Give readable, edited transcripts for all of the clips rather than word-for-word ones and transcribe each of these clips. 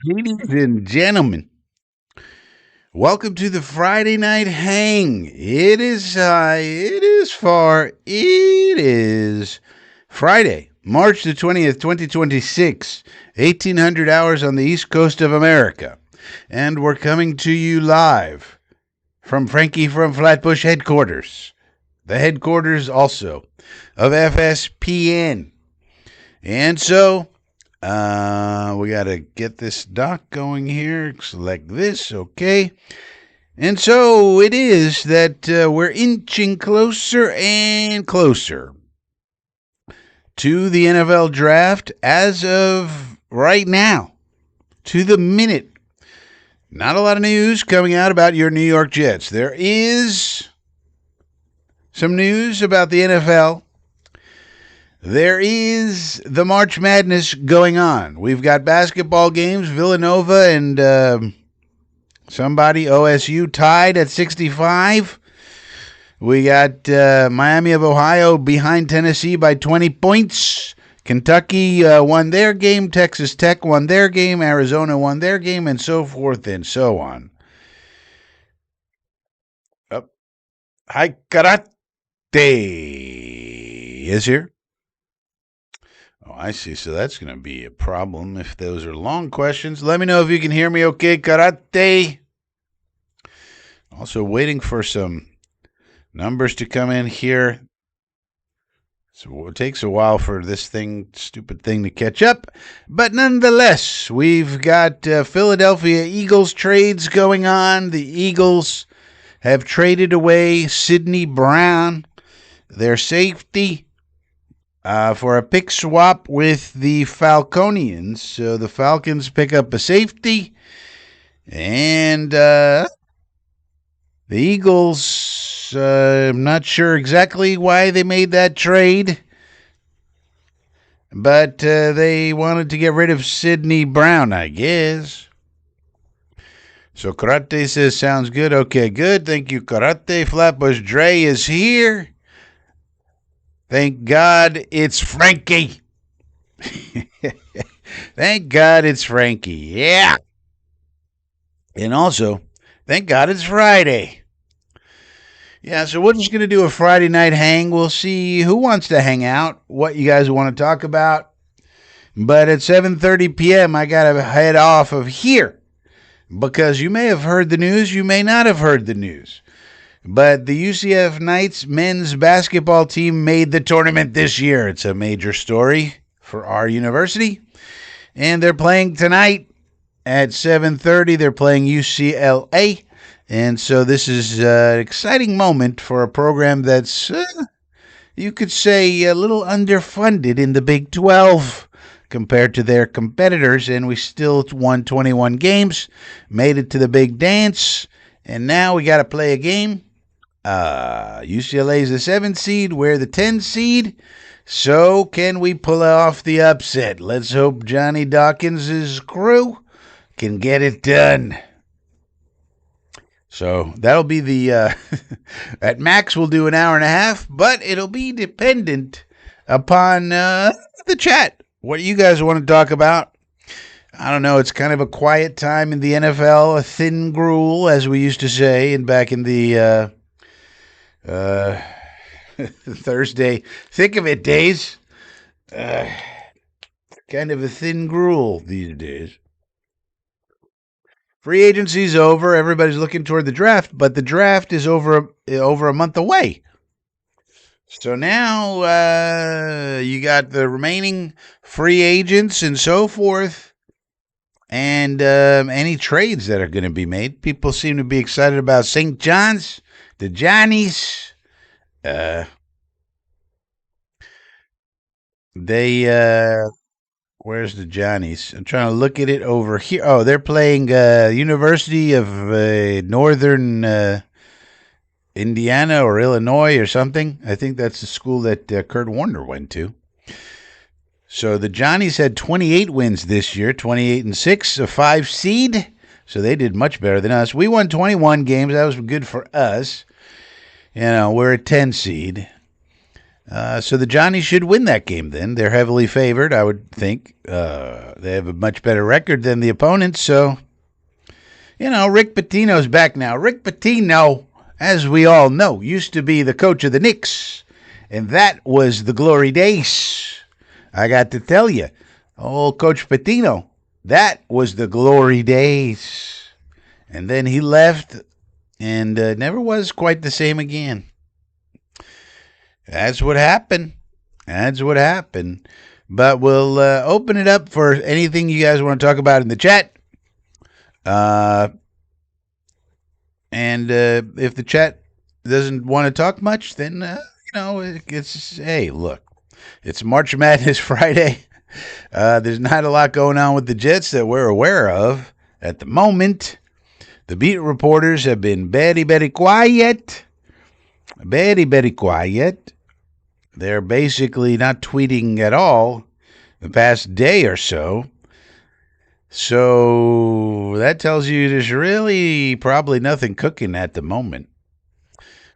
Ladies and gentlemen, welcome to the Friday Night Hang. It is high, it is far, it is Friday, March the 20th, 2026, 1800 hours on the East Coast of America. And we're coming to you live from Frankie from Flatbush headquarters, the headquarters also of FSPN. And so we got to get this dock going here. Select this. Okay. And so it is that we're inching closer and closer to the NFL draft as of right now, to the minute. Not a lot of news coming out about your New York Jets. There is some news about the NFL. There is the March Madness going on. We've got basketball games, Villanova and somebody, OSU, tied at 65. We got Miami of Ohio behind Tennessee by 20 points. Kentucky won their game. Texas Tech won their game. Arizona won their game, and so forth and so on. Hi, Karate is here. Oh, I see. So that's going to be a problem if those are long questions. Let me know if you can hear me okay, Karate. Also waiting for some numbers to come in here. So it takes a while for this stupid thing to catch up. But nonetheless, we've got Philadelphia Eagles trades going on. The Eagles have traded away Sidney Brown, their safety, for a pick swap with the Falconians. So the Falcons pick up a safety, and the Eagles, I'm not sure exactly why they made that trade, but they wanted to get rid of Sidney Brown, I guess. So Karate says, sounds good. Okay, good. Thank you, Karate. Flatbush Dre is here. Thank God it's Frankie. Thank God it's Frankie. Yeah. And also, thank God it's Friday. Yeah, so we're just going to do a Friday night hang. We'll see who wants to hang out, what you guys want to talk about. But at 7:30 p.m., I got to head off of here because you may have heard the news, you may not have heard the news. But the UCF Knights men's basketball team made the tournament this year. It's a major story for our university. And they're playing tonight at 7:30. They're playing UCLA. And so this is an exciting moment for a program that's, you could say, a little underfunded in the Big 12 compared to their competitors. And we still won 21 games, made it to the big dance. And now we got to play a game. UCLA is the 7 seed. We're the 10 seed. So can we pull off the upset? Let's hope Johnny Dawkins' crew can get it done. So that'll be the, at max we'll do an hour and a half, but it'll be dependent upon the chat. What do you guys want to talk about? I don't know. It's kind of a quiet time in the NFL, a thin gruel, as we used to say, and back in the Thursday, think of it days. Kind of a thin gruel these days. Free agency's over. Everybody's looking toward the draft, but the draft is over a month away. So now you got the remaining free agents and so forth, and any trades that are going to be made. People seem to be excited about St. John's, the Johnnies. Where's the Johnnies? I'm trying to look at it over here. Oh, they're playing University of Northern Indiana or Illinois or something. I think that's the school that Kurt Warner went to. So the Johnnies had 28 wins this year, 28-6, a 5 seed. So they did much better than us. We won 21 games. That was good for us. You know, we're a 10 seed. So the Johnnies should win that game then. They're heavily favored, I would think. They have a much better record than the opponents, so, Rick Pitino's back now. Rick Pitino, as we all know, used to be the coach of the Knicks, and that was the glory days. I got to tell you, old Coach Pitino, that was the glory days. And then he left and never was quite the same again. That's what happened. But we'll open it up for anything you guys want to talk about in the chat. And if the chat doesn't want to talk much, then, hey, look, it's March Madness Friday. There's not a lot going on with the Jets that we're aware of at the moment. The beat reporters have been very, very quiet. Very, very quiet. They're basically not tweeting at all the past day or so. So that tells you there's really probably nothing cooking at the moment.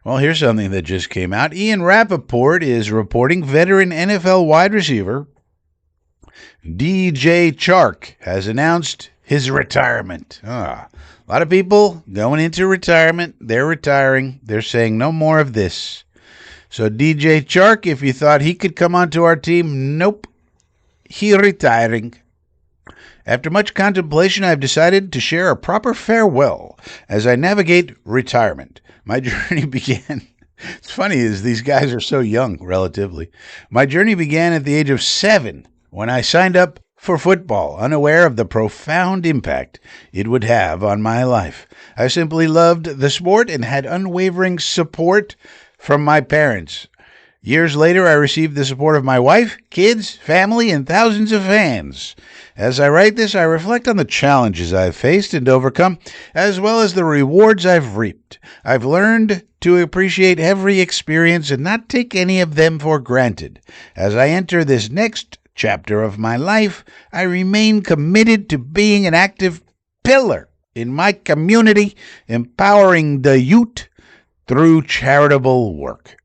Well, here's something that just came out. Ian Rappaport is reporting veteran NFL wide receiver DJ Chark has announced his retirement. A lot of people going into retirement. They're retiring. They're saying no more of this. So DJ Chark, if you thought he could come onto our team, nope. He retiring. After much contemplation, I've decided to share a proper farewell as I navigate retirement. My journey began. It's funny is these guys are so young, relatively. My journey began at the age of 7 when I signed up for football, unaware of the profound impact it would have on my life. I simply loved the sport and had unwavering support from my parents. Years later, I received the support of my wife, kids, family, and thousands of fans. As I write this, I reflect on the challenges I've faced and overcome, as well as the rewards I've reaped. I've learned to appreciate every experience and not take any of them for granted. As I enter this next chapter of my life, I remain committed to being an active pillar in my community, empowering the youth through charitable work.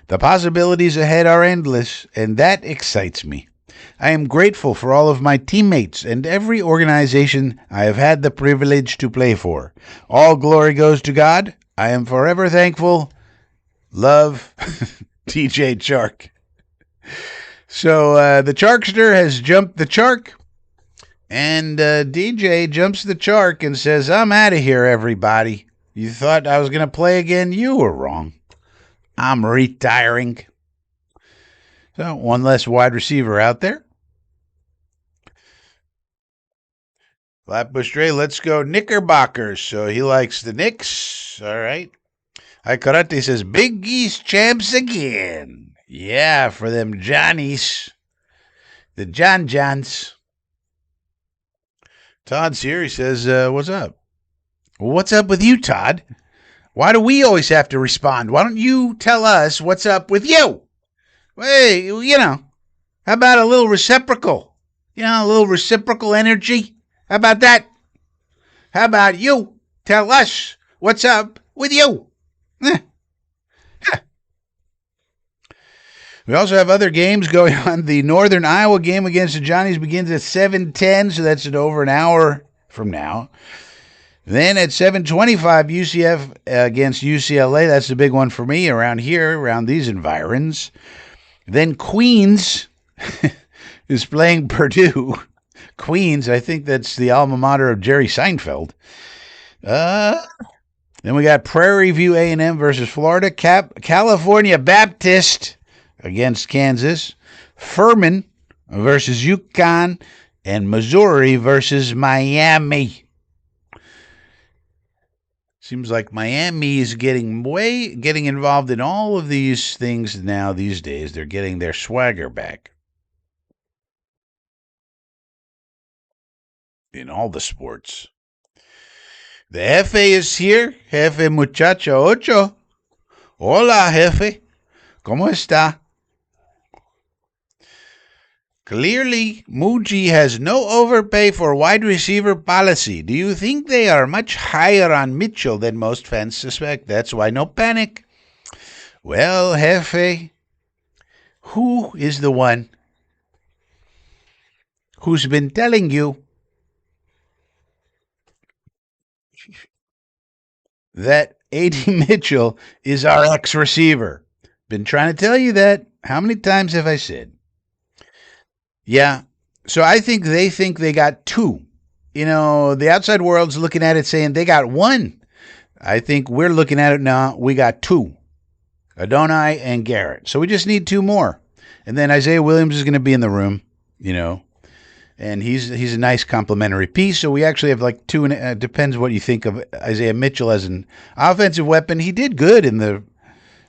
The possibilities ahead are endless, and that excites me. I am grateful for all of my teammates and every organization I have had the privilege to play for. All glory goes to God. I am forever thankful. Love, DJ Chark. So the Charkster has jumped the Chark, and DJ jumps the Chark and says, I'm out of here, everybody. You thought I was going to play again? You were wrong. I'm retiring. So one less wide receiver out there. Flatbush Dre, let's go Knickerbockers. So he likes the Knicks. All right. Hi Karate says, Big East champs again. Yeah, for them Johnnies. The John Johns. Todd's here. He says, what's up? Well, what's up with you, Todd? Why do we always have to respond? Why don't you tell us what's up with you? Hey, how about a little reciprocal? A little reciprocal energy? How about that? How about you tell us what's up with you? We also have other games going on. The Northern Iowa game against the Johnnies begins at 7:10, so that's at over an hour from now. Then at 7:25, UCF against UCLA. That's the big one for me around here, around these environs. Then Queens is playing Purdue. Queens, I think that's the alma mater of Jerry Seinfeld. Then we got Prairie View A&M versus Florida. California Baptist against Kansas. Furman versus UConn. And Missouri versus Miami. Seems like Miami is getting involved in all of these things now these days. They're getting their swagger back in all the sports. The Jefe is here. Jefe Muchacho Ocho. Hola, Jefe. ¿Cómo está? Clearly, Muji has no overpay for wide receiver policy. Do you think they are much higher on Mitchell than most fans suspect? That's why no panic. Well, Jefe, Who is the one who's been telling you that A.D. Mitchell is our ex receiver? Been trying to tell you that. How many times have I said? Yeah. So I think they got two. The outside world's looking at it saying they got one. I think we're looking at it now. We got two. Adonai and Garrett. So we just need two more. And then Isaiah Williams is going to be in the room, and he's a nice complementary piece. So we actually have like two. Depends what you think of Isaiah Mitchell as an offensive weapon. He did good in the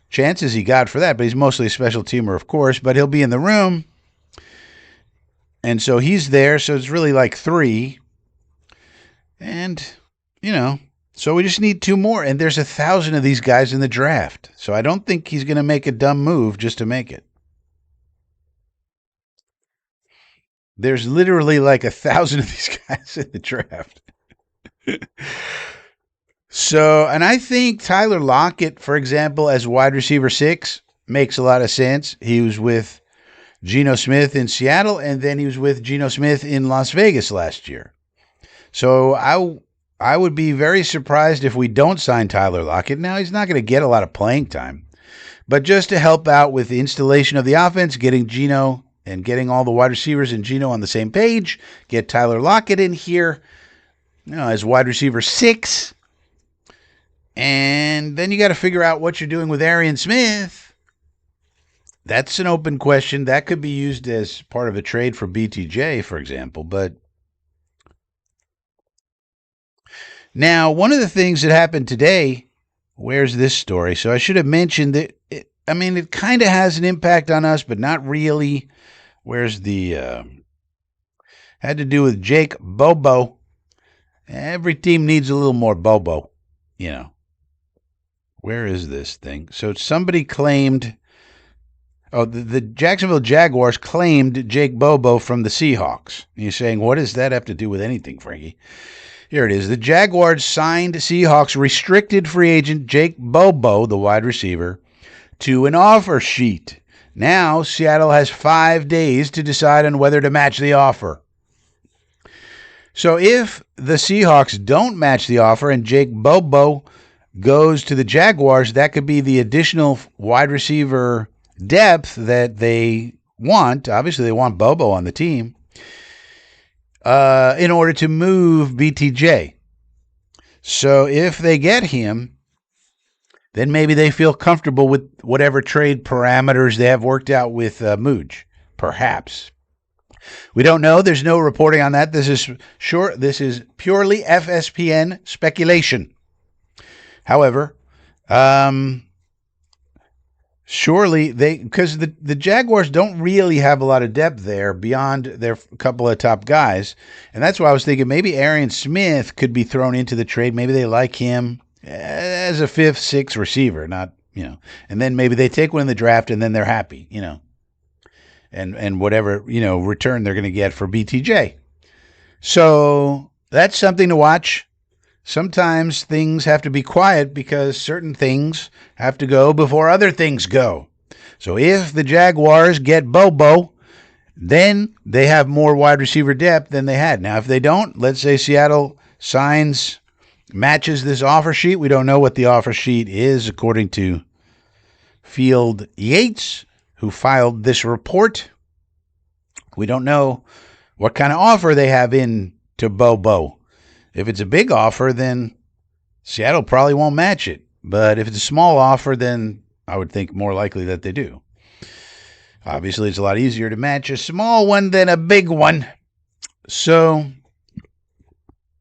chances he got for that, but he's mostly a special teamer, of course. But he'll be in the room. And so he's there. So it's really like three. And, so we just need two more. And there's 1,000 of these guys in the draft. So I don't think he's going to make a dumb move just to make it. There's literally like 1,000 of these guys in the draft. So, and I think Tyler Lockett, for example, as wide receiver 6, makes a lot of sense. He was with Geno Smith in Seattle, and then he was with Geno Smith in Las Vegas last year. So I would be very surprised if we don't sign Tyler Lockett. Now, he's not going to get a lot of playing time, but just to help out with the installation of the offense, getting Geno and getting all the wide receivers and Geno on the same page, get Tyler Lockett in here as wide receiver 6. And then you got to figure out what you're doing with Arian Smith. That's an open question. That could be used as part of a trade for BTJ, for example. But now, one of the things that happened today, where's this story? So I should have mentioned that, it kind of has an impact on us, but not really. Where's the, had to do with Jake Bobo. Every team needs a little more Bobo, Where is this thing? So somebody claimed, the Jacksonville Jaguars claimed Jake Bobo from the Seahawks. And you're saying, what does that have to do with anything, Frankie? Here it is. The Jaguars signed Seahawks restricted free agent Jake Bobo, the wide receiver, to an offer sheet. Now, Seattle has 5 days to decide on whether to match the offer. So if the Seahawks don't match the offer and Jake Bobo goes to the Jaguars, that could be the additional wide receiver depth that they want. Obviously, they want Bobo on the team in order to move BTJ. So if they get him, then maybe they feel comfortable with whatever trade parameters they have worked out with Mooj, perhaps. We don't know. There's no reporting on that. This is purely FSPN speculation. However, surely because the Jaguars don't really have a lot of depth there beyond their couple of top guys. And that's why I was thinking maybe Arian Smith could be thrown into the trade. Maybe they like him as a 5th, 6th receiver, not, and then maybe they take one in the draft and then they're happy, and whatever, return they're going to get for BTJ. So that's something to watch. Sometimes things have to be quiet because certain things have to go before other things go. So if the Jaguars get Bobo, then they have more wide receiver depth than they had. Now, if they don't, let's say Seattle matches this offer sheet. We don't know what the offer sheet is, according to Field Yates, who filed this report. We don't know what kind of offer they have in to Bobo. If it's a big offer, then Seattle probably won't match it. But if it's a small offer, then I would think more likely that they do. Obviously, it's a lot easier to match a small one than a big one. So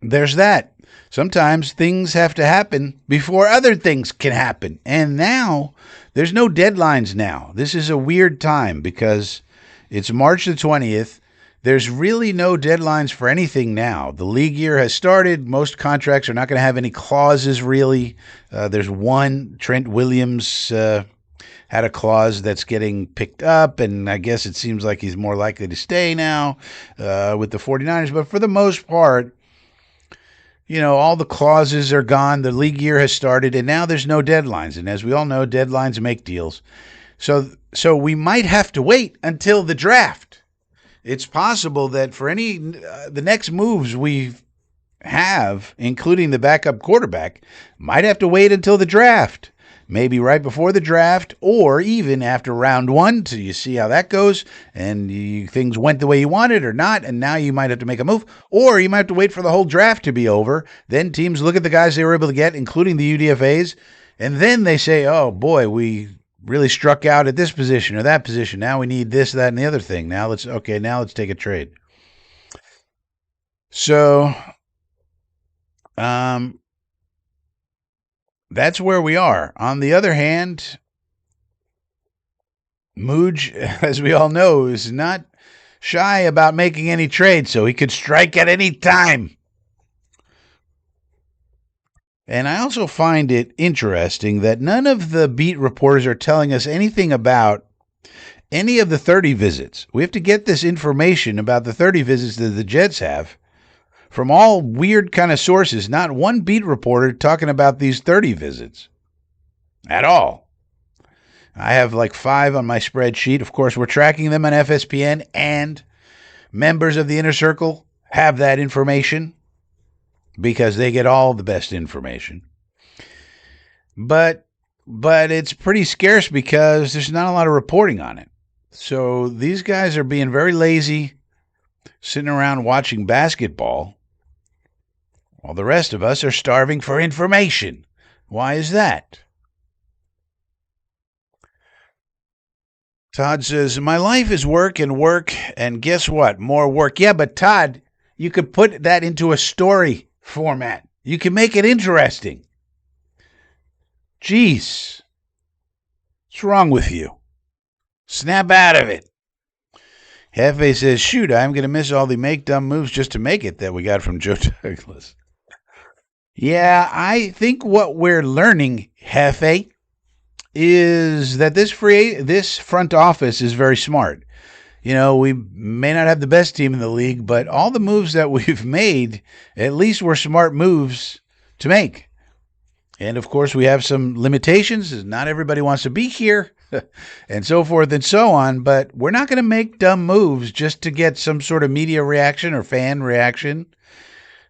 there's that. Sometimes things have to happen before other things can happen. And now, there's no deadlines now. This is a weird time because it's March the 20th. There's really no deadlines for anything now. The league year has started. Most contracts are not going to have any clauses, really. There's one. Trent Williams had a clause that's getting picked up, and I guess it seems like he's more likely to stay now with the 49ers. But for the most part, all the clauses are gone. The league year has started, and now there's no deadlines. And as we all know, deadlines make deals. So we might have to wait until the draft. It's possible that for any the next moves we have, including the backup quarterback, might have to wait until the draft. Maybe right before the draft or even after round one till you see how that goes and things went the way you wanted or not, and now you might have to make a move. Or you might have to wait for the whole draft to be over. Then teams look at the guys they were able to get, including the UDFAs, and then they say, oh boy, we really struck out at this position or that position. Now we need this, that, and the other thing. Now let's take a trade. So that's where we are. On the other hand, Mooj, as we all know, is not shy about making any trades, so he could strike at any time. And I also find it interesting that none of the beat reporters are telling us anything about any of the 30 visits. We have to get this information about the 30 visits that the Jets have from all weird kind of sources. Not one beat reporter talking about these 30 visits at all. I have like 5 on my spreadsheet. Of course, we're tracking them on FSPN, and members of the Inner Circle have that information because they get all the best information. But it's pretty scarce because there's not a lot of reporting on it. So these guys are being very lazy, sitting around watching basketball, while the rest of us are starving for information. Why is that? Todd says, my life is work, and guess what? More work. Yeah, but Todd, you could put that into a story format. You can make it interesting. Jeez. What's wrong with you? Snap out of it. Hefe says, shoot, I'm going to miss all the make dumb moves just to make it that we got from Joe Douglas. Yeah, I think what we're learning, Hefe, is that this front office is very smart. You know, we may not have the best team in the league, but all the moves that we've made, at least were smart moves to make. And of course, we have some limitations. Not everybody wants to be here and so forth and so on, but we're not going to make dumb moves just to get some sort of media reaction or fan reaction.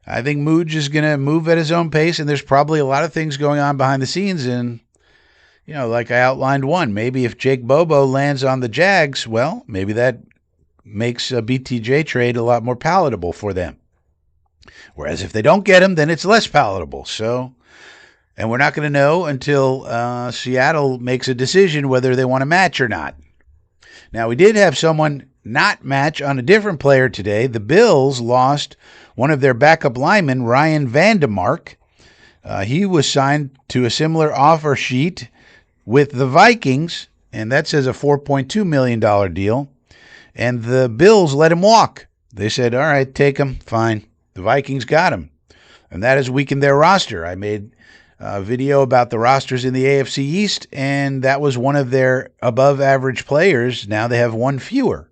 I think Mooj is going to move at his own pace, and there's probably a lot of things going on behind the scenes. And, you know, like I outlined one, maybe if Jake Bobo lands on the Jags, well, maybe that makes a BTJ trade a lot more palatable for them. Whereas if they don't get him, then it's less palatable. So, and we're not going to know until Seattle makes a decision whether they want to match or not. Now, we did have someone not match on a different player today. The Bills lost one of their backup linemen, Ryan Vandemark. He was signed to a similar offer sheet with the Vikings, and that says a $4.2 million deal. And the Bills let him walk. They said, all right, take him, fine. The Vikings got him. And that has weakened their roster. I made a video about the rosters in the AFC East, and that was one of their above-average players. Now they have one fewer.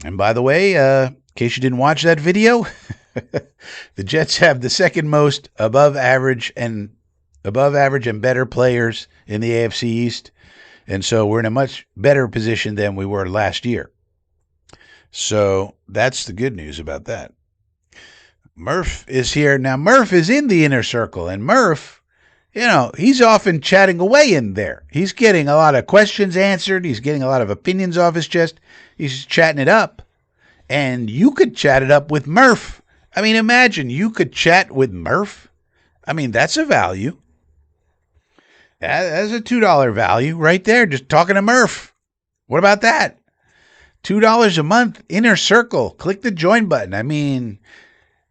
And by the way, in case you didn't watch that video, the Jets have the second most above average and better players in the AFC East. And so we're in a much better position than we were last year. So that's the good news about that. Murph is here. Now, Murph is in the Inner Circle, and Murph, you know, he's often chatting away in there. He's getting a lot of questions answered. He's getting a lot of opinions off his chest. He's chatting it up. And you could chat it up with Murph. I mean, imagine you could chat with Murph. I mean, that's a value. That's a $2 value right there, just talking to Murph. What about that? $2 a month, Inner Circle. Click the join button. I mean,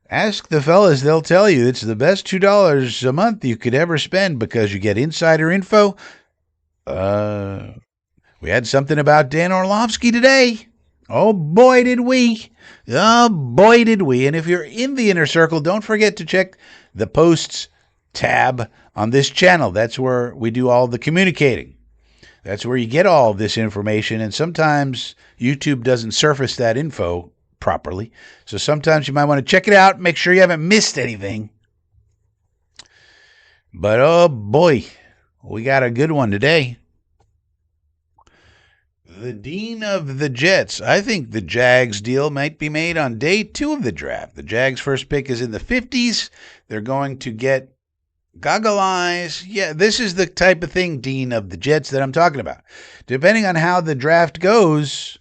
ask the fellas. They'll tell you it's the best $2 a month you could ever spend because you get insider info. We had something about Dan Orlovsky today. Oh, boy, did we. Oh, boy, did we. And if you're in the Inner Circle, don't forget to check the posts tab on this channel. That's where we do all the communicating. That's where you get all this information. And sometimes YouTube doesn't surface that info properly. So sometimes you might want to check it out. Make sure you haven't missed anything. But, oh, boy, we got a good one today. The dean of the Jets. I think the Jags deal might be made on day 2 of the draft. The Jags' first pick is in the 50s. They're going to get goggle eyes. Yeah, this is the type of thing, dean of the Jets, that I'm talking about. Depending on how the draft goes,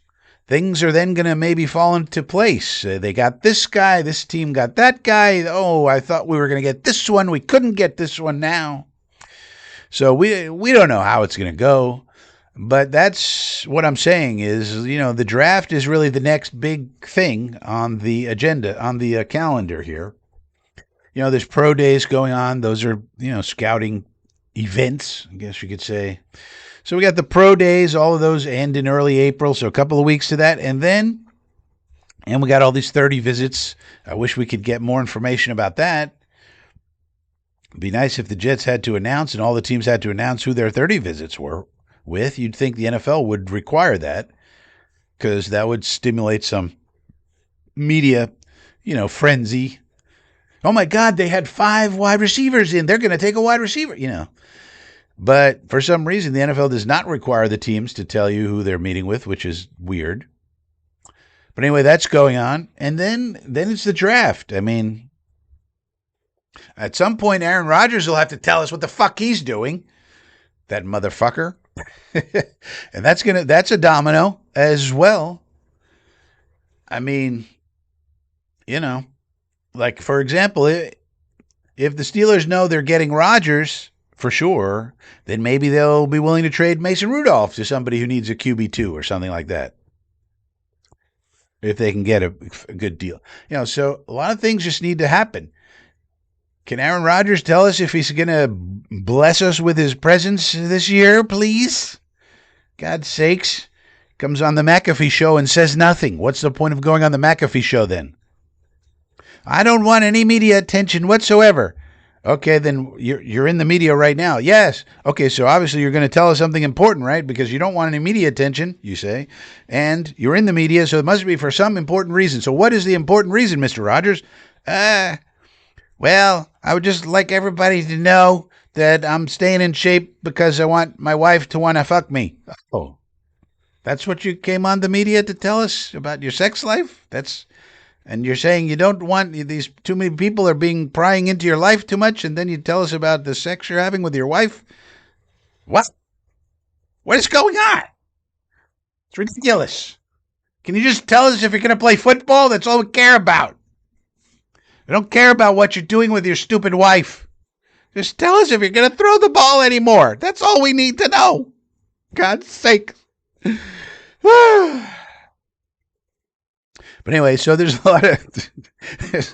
things are then going to maybe fall into place. They got this guy. This team got that guy. Oh, I thought we were going to get this one. We couldn't get this one now. So we don't know how it's going to go. But that's what I'm saying is, the draft is really the next big thing on the agenda, on the calendar here. There's pro days going on. Those are, scouting events, I guess you could say. So we got the pro days. All of those end in early April. So a couple of weeks to that. And we got all these 30 visits. I wish we could get more information about that. It'd be nice if the Jets had to announce and all the teams had to announce who their 30 visits were with. You'd think the NFL would require that because that would stimulate some media, frenzy. Oh my God, they had 5 wide receivers in. They're going to take a wide receiver, But for some reason, the NFL does not require the teams to tell you who they're meeting with, which is weird. But anyway, that's going on. And then it's the draft. I mean, at some point, Aaron Rodgers will have to tell us what the fuck he's doing. That motherfucker. And that's a domino as well. I mean, like, for example, if the Steelers know they're getting Rodgers for sure, then maybe they'll be willing to trade Mason Rudolph to somebody who needs a QB2 or something like that. If they can get a good deal. So a lot of things just need to happen. Can Aaron Rodgers tell us if he's going to bless us with his presence this year, please? God's sakes. Comes on the McAfee show and says nothing. What's the point of going on the McAfee show then? I don't want any media attention whatsoever. Okay, then you're in the media right now. Yes. Okay, so obviously you're going to tell us something important, right? Because you don't want any media attention, you say. And you're in the media, so it must be for some important reason. So what is the important reason, Mr. Rodgers? Well, I would just like everybody to know that I'm staying in shape because I want my wife to want to fuck me. Oh, that's what you came on the media to tell us about your sex life? And you're saying you don't want these too many people are prying into your life too much, and then you tell us about the sex you're having with your wife? What? What is going on? It's ridiculous. Can you just tell us if you're going to play football? That's all we care about. I don't care about what you're doing with your stupid wife. Just tell us if you're going to throw the ball anymore. That's all we need to know. God's sake. But anyway, so there's a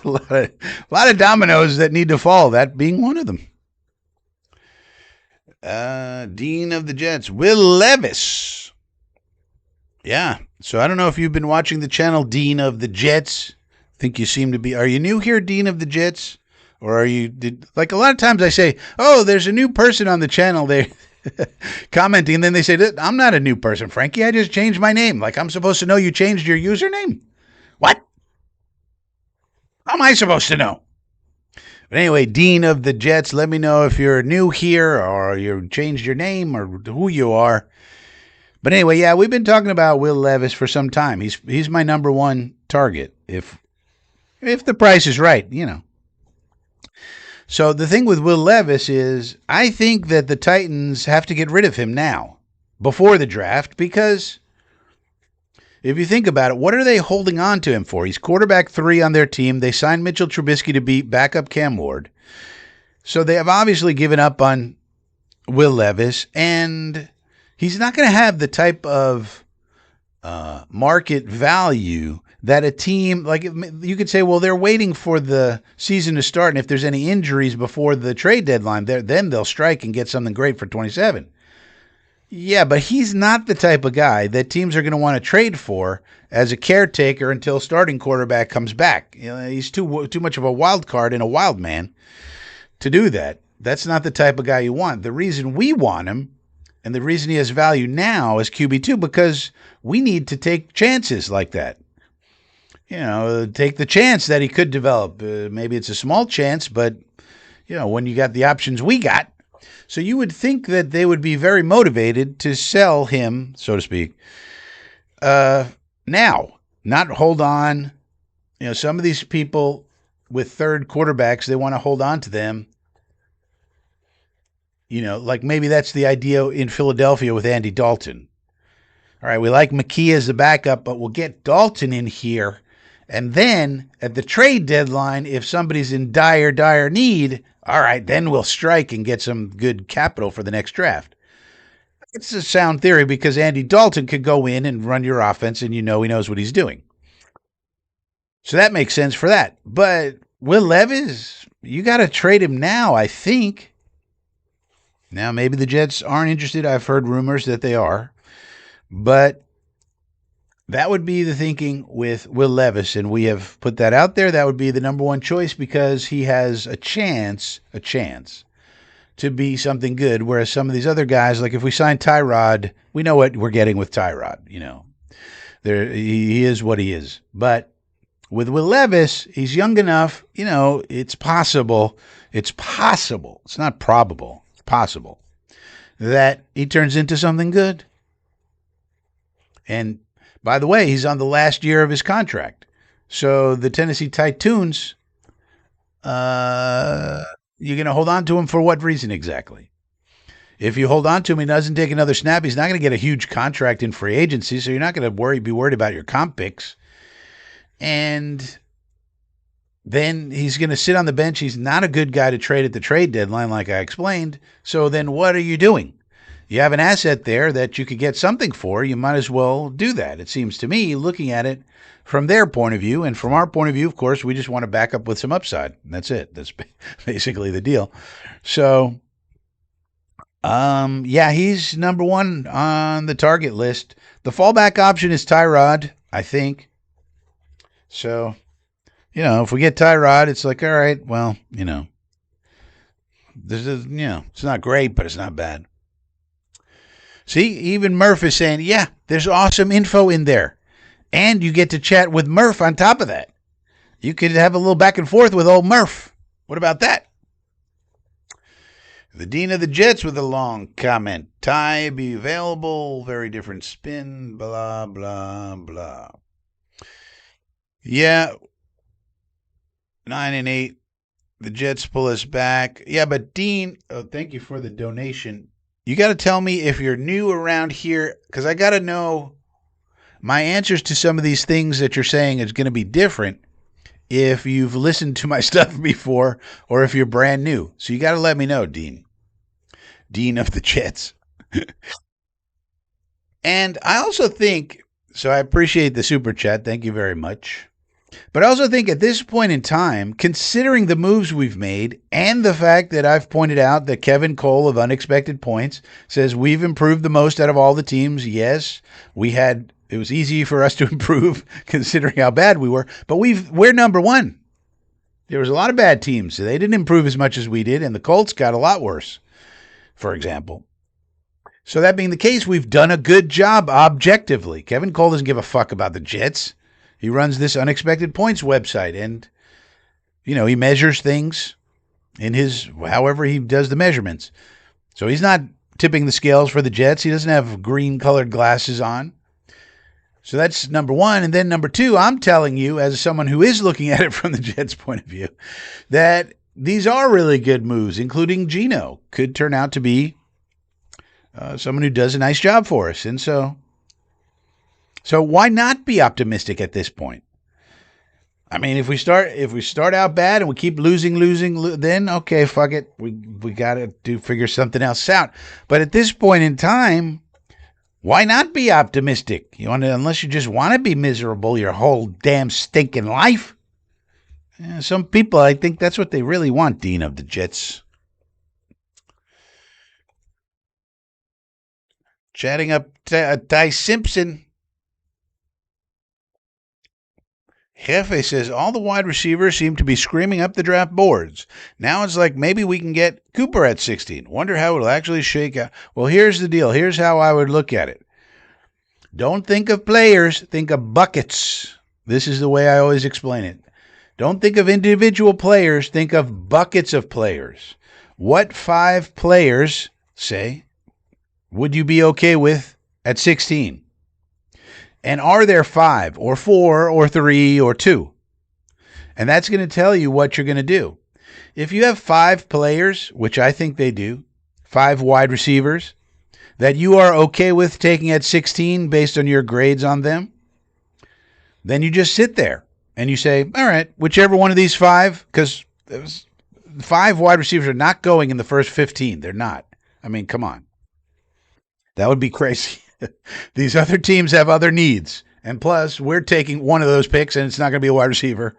lot of dominoes that need to fall, that being one of them. Dean of the Jets, Will Levis. Yeah, so I don't know if you've been watching the channel Dean of the Jets. Think you seem to be. Are you new here, Dean of the Jets? Or are you, like a lot of times I say, oh, there's a new person on the channel there commenting, and then they say, I'm not a new person, Frankie. I just changed my name. Like I'm supposed to know you changed your username? What? How am I supposed to know? But anyway, Dean of the Jets, let me know if you're new here or you changed your name or who you are. But anyway, yeah, we've been talking about Will Levis for some time. He's my number one target if the price is right, So the thing with Will Levis is I think that the Titans have to get rid of him now, before the draft, because if you think about it, what are they holding on to him for? He's quarterback 3 on their team. They signed Mitchell Trubisky to be backup Cam Ward. So they have obviously given up on Will Levis, and he's not going to have the type of market value that a team, like you could say, well, they're waiting for the season to start, and if there's any injuries before the trade deadline, then they'll strike and get something great for 27. Yeah, but he's not the type of guy that teams are going to want to trade for as a caretaker until starting quarterback comes back. He's too much of a wild card and a wild man to do that. That's not the type of guy you want. The reason we want him and the reason he has value now is QB2, because we need to take chances like that. Take the chance that he could develop. Maybe it's a small chance, but, when you got the options we got. So you would think that they would be very motivated to sell him, so to speak, now, not hold on. Some of these people with third quarterbacks, they want to hold on to them. Like maybe that's the idea in Philadelphia with Andy Dalton. All right, we like McKee as the backup, but we'll get Dalton in here. And then at the trade deadline, if somebody's in dire, dire need, all right, then we'll strike and get some good capital for the next draft. It's a sound theory because Andy Dalton could go in and run your offense and he knows what he's doing. So that makes sense for that. But Will Levis, you got to trade him now, I think. Now, maybe the Jets aren't interested. I've heard rumors that they are. But that would be the thinking with Will Levis, and we have put that out there. That would be the number one choice because he has a chance to be something good, whereas some of these other guys, like if we sign Tyrod, we know what we're getting with Tyrod. He is what he is. But with Will Levis, he's young enough, it's possible. It's possible. It's not probable. It's possible that he turns into something good. And by the way, he's on the last year of his contract. So the Tennessee Titans, you're going to hold on to him for what reason exactly? If you hold on to him, he doesn't take another snap. He's not going to get a huge contract in free agency, so you're not going to be worried about your comp picks. And then he's going to sit on the bench. He's not a good guy to trade at the trade deadline, like I explained. So then what are you doing? You have an asset there that you could get something for. You might as well do that. It seems to me, looking at it from their point of view, and from our point of view, of course, we just want to back up with some upside. That's it. That's basically the deal. So, he's number one on the target list. The fallback option is Tyrod, I think. So, if we get Tyrod, it's like, all right, well, it's not great, but it's not bad. See, even Murph is saying, yeah, there's awesome info in there. And you get to chat with Murph on top of that. You could have a little back and forth with old Murph. What about that? The Dean of the Jets with a long comment. Ty be available. Very different spin. Blah, blah, blah. Yeah. 9-8. The Jets pull us back. Yeah, but Dean, thank you for the donation. You got to tell me if you're new around here, because I got to know my answers to some of these things that you're saying is going to be different if you've listened to my stuff before or if you're brand new. So you got to let me know, Dean. Dean of the Jets. And I also think, so I appreciate the super chat. Thank you very much. But I also think at this point in time, considering the moves we've made and the fact that I've pointed out that Kevin Cole of Unexpected Points says we've improved the most out of all the teams. Yes, it was easy for us to improve considering how bad we were, but we're number one. There was a lot of bad teams. So they didn't improve as much as we did, and the Colts got a lot worse, for example. So that being the case, we've done a good job objectively. Kevin Cole doesn't give a fuck about the Jets. He runs this Unexpected Points website, and, he measures things in however he does the measurements. So he's not tipping the scales for the Jets. He doesn't have green-colored glasses on. So that's number one. And then number two, I'm telling you, as someone who is looking at it from the Jets' point of view, that these are really good moves, including Geno. Could turn out to be someone who does a nice job for us. And so why not be optimistic at this point? I mean, if we start out bad and we keep losing, then okay, fuck it. We got to figure something else out. But at this point in time, why not be optimistic? Unless you just want to be miserable your whole damn stinking life. Some people, I think that's what they really want, Dean of the Jets. Chatting up Ty Simpson. Jefe says, all the wide receivers seem to be screaming up the draft boards. Now it's like maybe we can get Cooper at 16. Wonder how it'll actually shake out. Well, here's the deal. Here's how I would look at it. Don't think of players. Think of buckets. This is the way I always explain it. Don't think of individual players. Think of buckets of players. What 5 players, say, would you be okay with at 16? And are there 5 or 4 or 3 or 2? And that's going to tell you what you're going to do. If you have 5 players, which I think they do, 5 wide receivers that you are okay with taking at 16 based on your grades on them, then you just sit there and you say, all right, whichever one of these 5, because 5 wide receivers are not going in the first 15. They're not. I mean, come on. That would be crazy. These other teams have other needs. And plus, we're taking one of those picks, and it's not going to be a wide receiver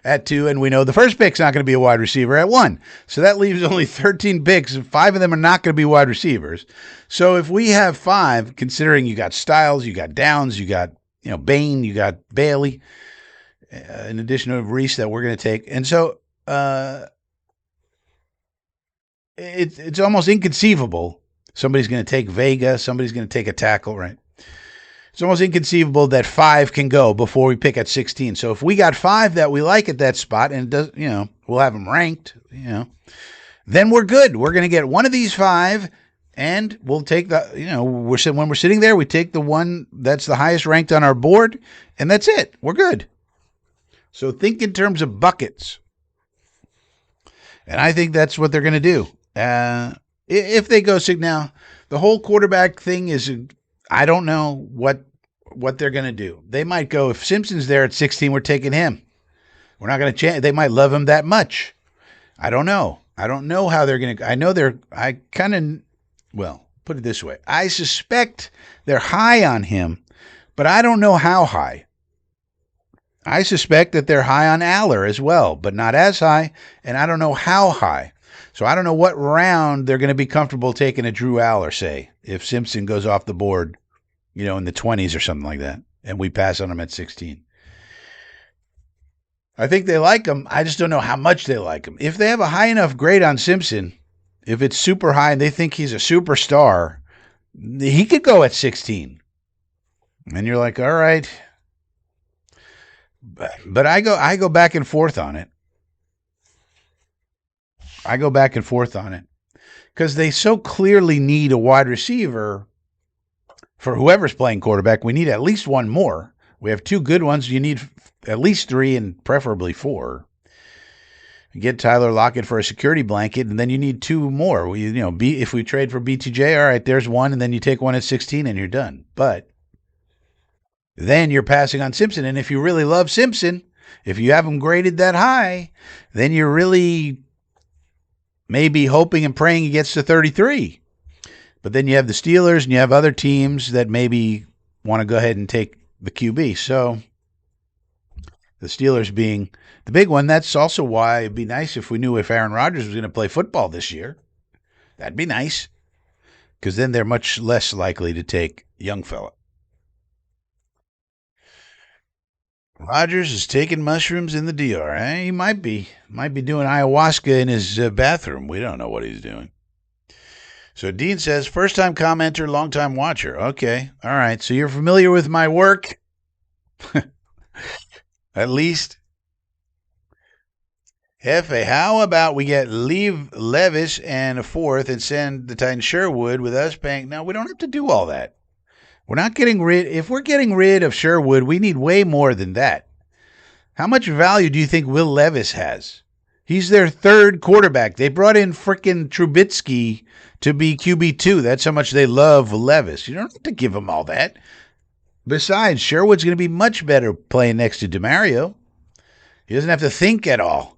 at 2. And we know the first pick's not going to be a wide receiver at 1. So that leaves only 13 picks, and 5 of them are not going to be wide receivers. So if we have 5, considering you got Styles, you got Downs, you got Bain, you got Bailey, in addition to Reese that we're going to take. And so it's almost inconceivable. Somebody's going to take Vega. Somebody's going to take a tackle, right? It's almost inconceivable that 5 can go before we pick at 16. So if we got 5 that we like at that spot, and it does, we'll have them ranked, then we're good. We're going to get one of these 5, and we'll take the, when we're sitting there, we take the one that's the highest ranked on our board, and that's it. We're good. So think in terms of buckets. And I think that's what they're going to do. If they go now, the whole quarterback thing is, I don't know what they're going to do. They might go, if Simpson's there at 16, we're taking him. We're not going to change. They might love him that much. I don't know. I don't know how they're going to. Put it this way. I suspect they're high on him, but I don't know how high. I suspect that they're high on Aller as well, but not as high, and I don't know how high. So I don't know what round they're going to be comfortable taking a Drew Aller, say, if Simpson goes off the board, in the 20s or something like that, and we pass on him at 16. I think they like him. I just don't know how much they like him. If they have a high enough grade on Simpson, if it's super high and they think he's a superstar, he could go at 16. And you're like, all right. But I go back and forth on it. Because they so clearly need a wide receiver for whoever's playing quarterback. We need at least one more. We have 2 good ones. You need at least 3 and preferably 4. You get Tyler Lockett for a security blanket, and then you need 2 more. If we trade for BTJ, all right, there's one, and then you take one at 16 and you're done. But then you're passing on Simpson. And if you really love Simpson, if you have him graded that high, then you're really maybe hoping and praying he gets to 33. But then you have the Steelers and you have other teams that maybe want to go ahead and take the QB. So the Steelers being the big one, that's also why it'd be nice if we knew if Aaron Rodgers was going to play football this year. That'd be nice. Because then they're much less likely to take young fella. Rodgers is taking mushrooms in the DR. He might be doing ayahuasca in his bathroom. We don't know what he's doing. So Dean says, first-time commenter, long-time watcher. Okay, all right. So you're familiar with my work? At least. Hefe, how about we leave Levis and a 4th and send the Titan Sherwood with us paying? No, we don't have to do all that. We're not getting rid. If we're getting rid of Sherwood, we need way more than that. How much value do you think Will Levis has? He's their 3rd quarterback. They brought in frickin' Trubisky to be QB2. That's how much they love Levis. You don't have to give him all that. Besides, Sherwood's going to be much better playing next to DeMario. He doesn't have to think at all.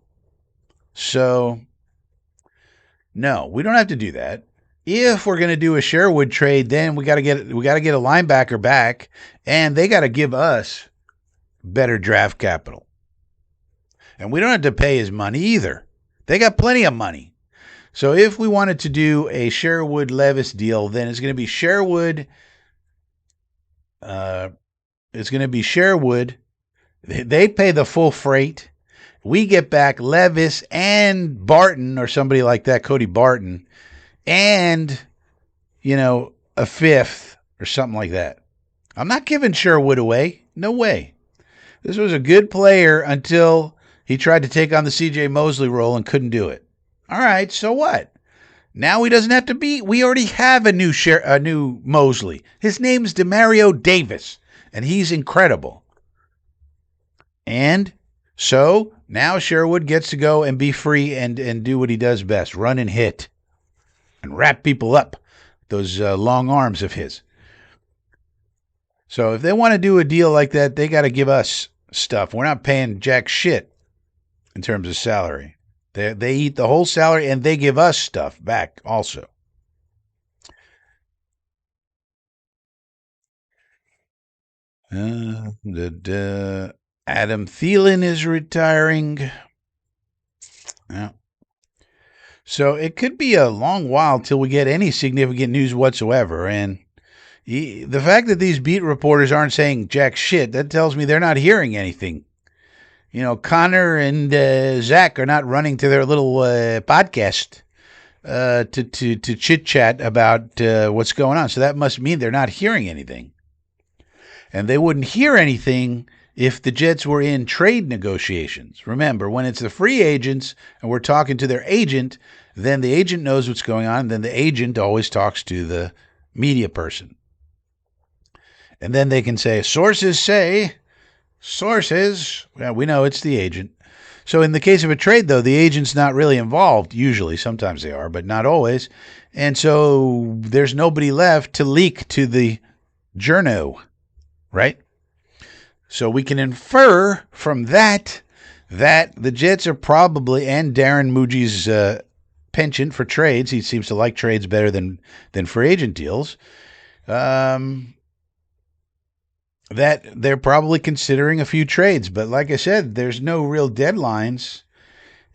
So, no, we don't have to do that. If we're going to do a Sherwood trade, then we got to get a linebacker back, and they got to give us better draft capital. And we don't have to pay his money either. They got plenty of money. So if we wanted to do a Sherwood-Levis deal, then it's going to be Sherwood. It's going to be Sherwood. They pay the full freight. We get back Levis and Barton or somebody like that, Cody Barton, and, a 5th or something like that. I'm not giving Sherwood away. No way. This was a good player until he tried to take on the C.J. Mosley role and couldn't do it. All right, so what? Now he doesn't have to be. We already have a new Mosley. His name's DeMario Davis, and he's incredible. And so now Sherwood gets to go and be free and do what he does best, run and hit and wrap people up, those long arms of his. So if they want to do a deal like that, they got to give us stuff. We're not paying jack shit in terms of salary. They eat the whole salary and they give us stuff back also. Adam Thielen is retiring. Yeah. So it could be a long while till we get any significant news whatsoever. And the fact that these beat reporters aren't saying jack shit, that tells me they're not hearing anything. You know, Connor and Zach are not running to their little podcast to chit-chat about what's going on. So that must mean they're not hearing anything. And they wouldn't hear anything if the Jets were in trade negotiations. Remember, when it's the free agents and we're talking to their agent, then the agent knows what's going on. Then the agent always talks to the media person. And then they can say, sources say, sources. Well, we know it's the agent. So in the case of a trade, though, the agent's not really involved. Usually, sometimes they are, but not always. And so there's nobody left to leak to the journo, right? So we can infer from that the Jets are probably, and Darren Muji's penchant for trades, he seems to like trades better than free agent deals, that they're probably considering a few trades. But like I said, there's no real deadlines.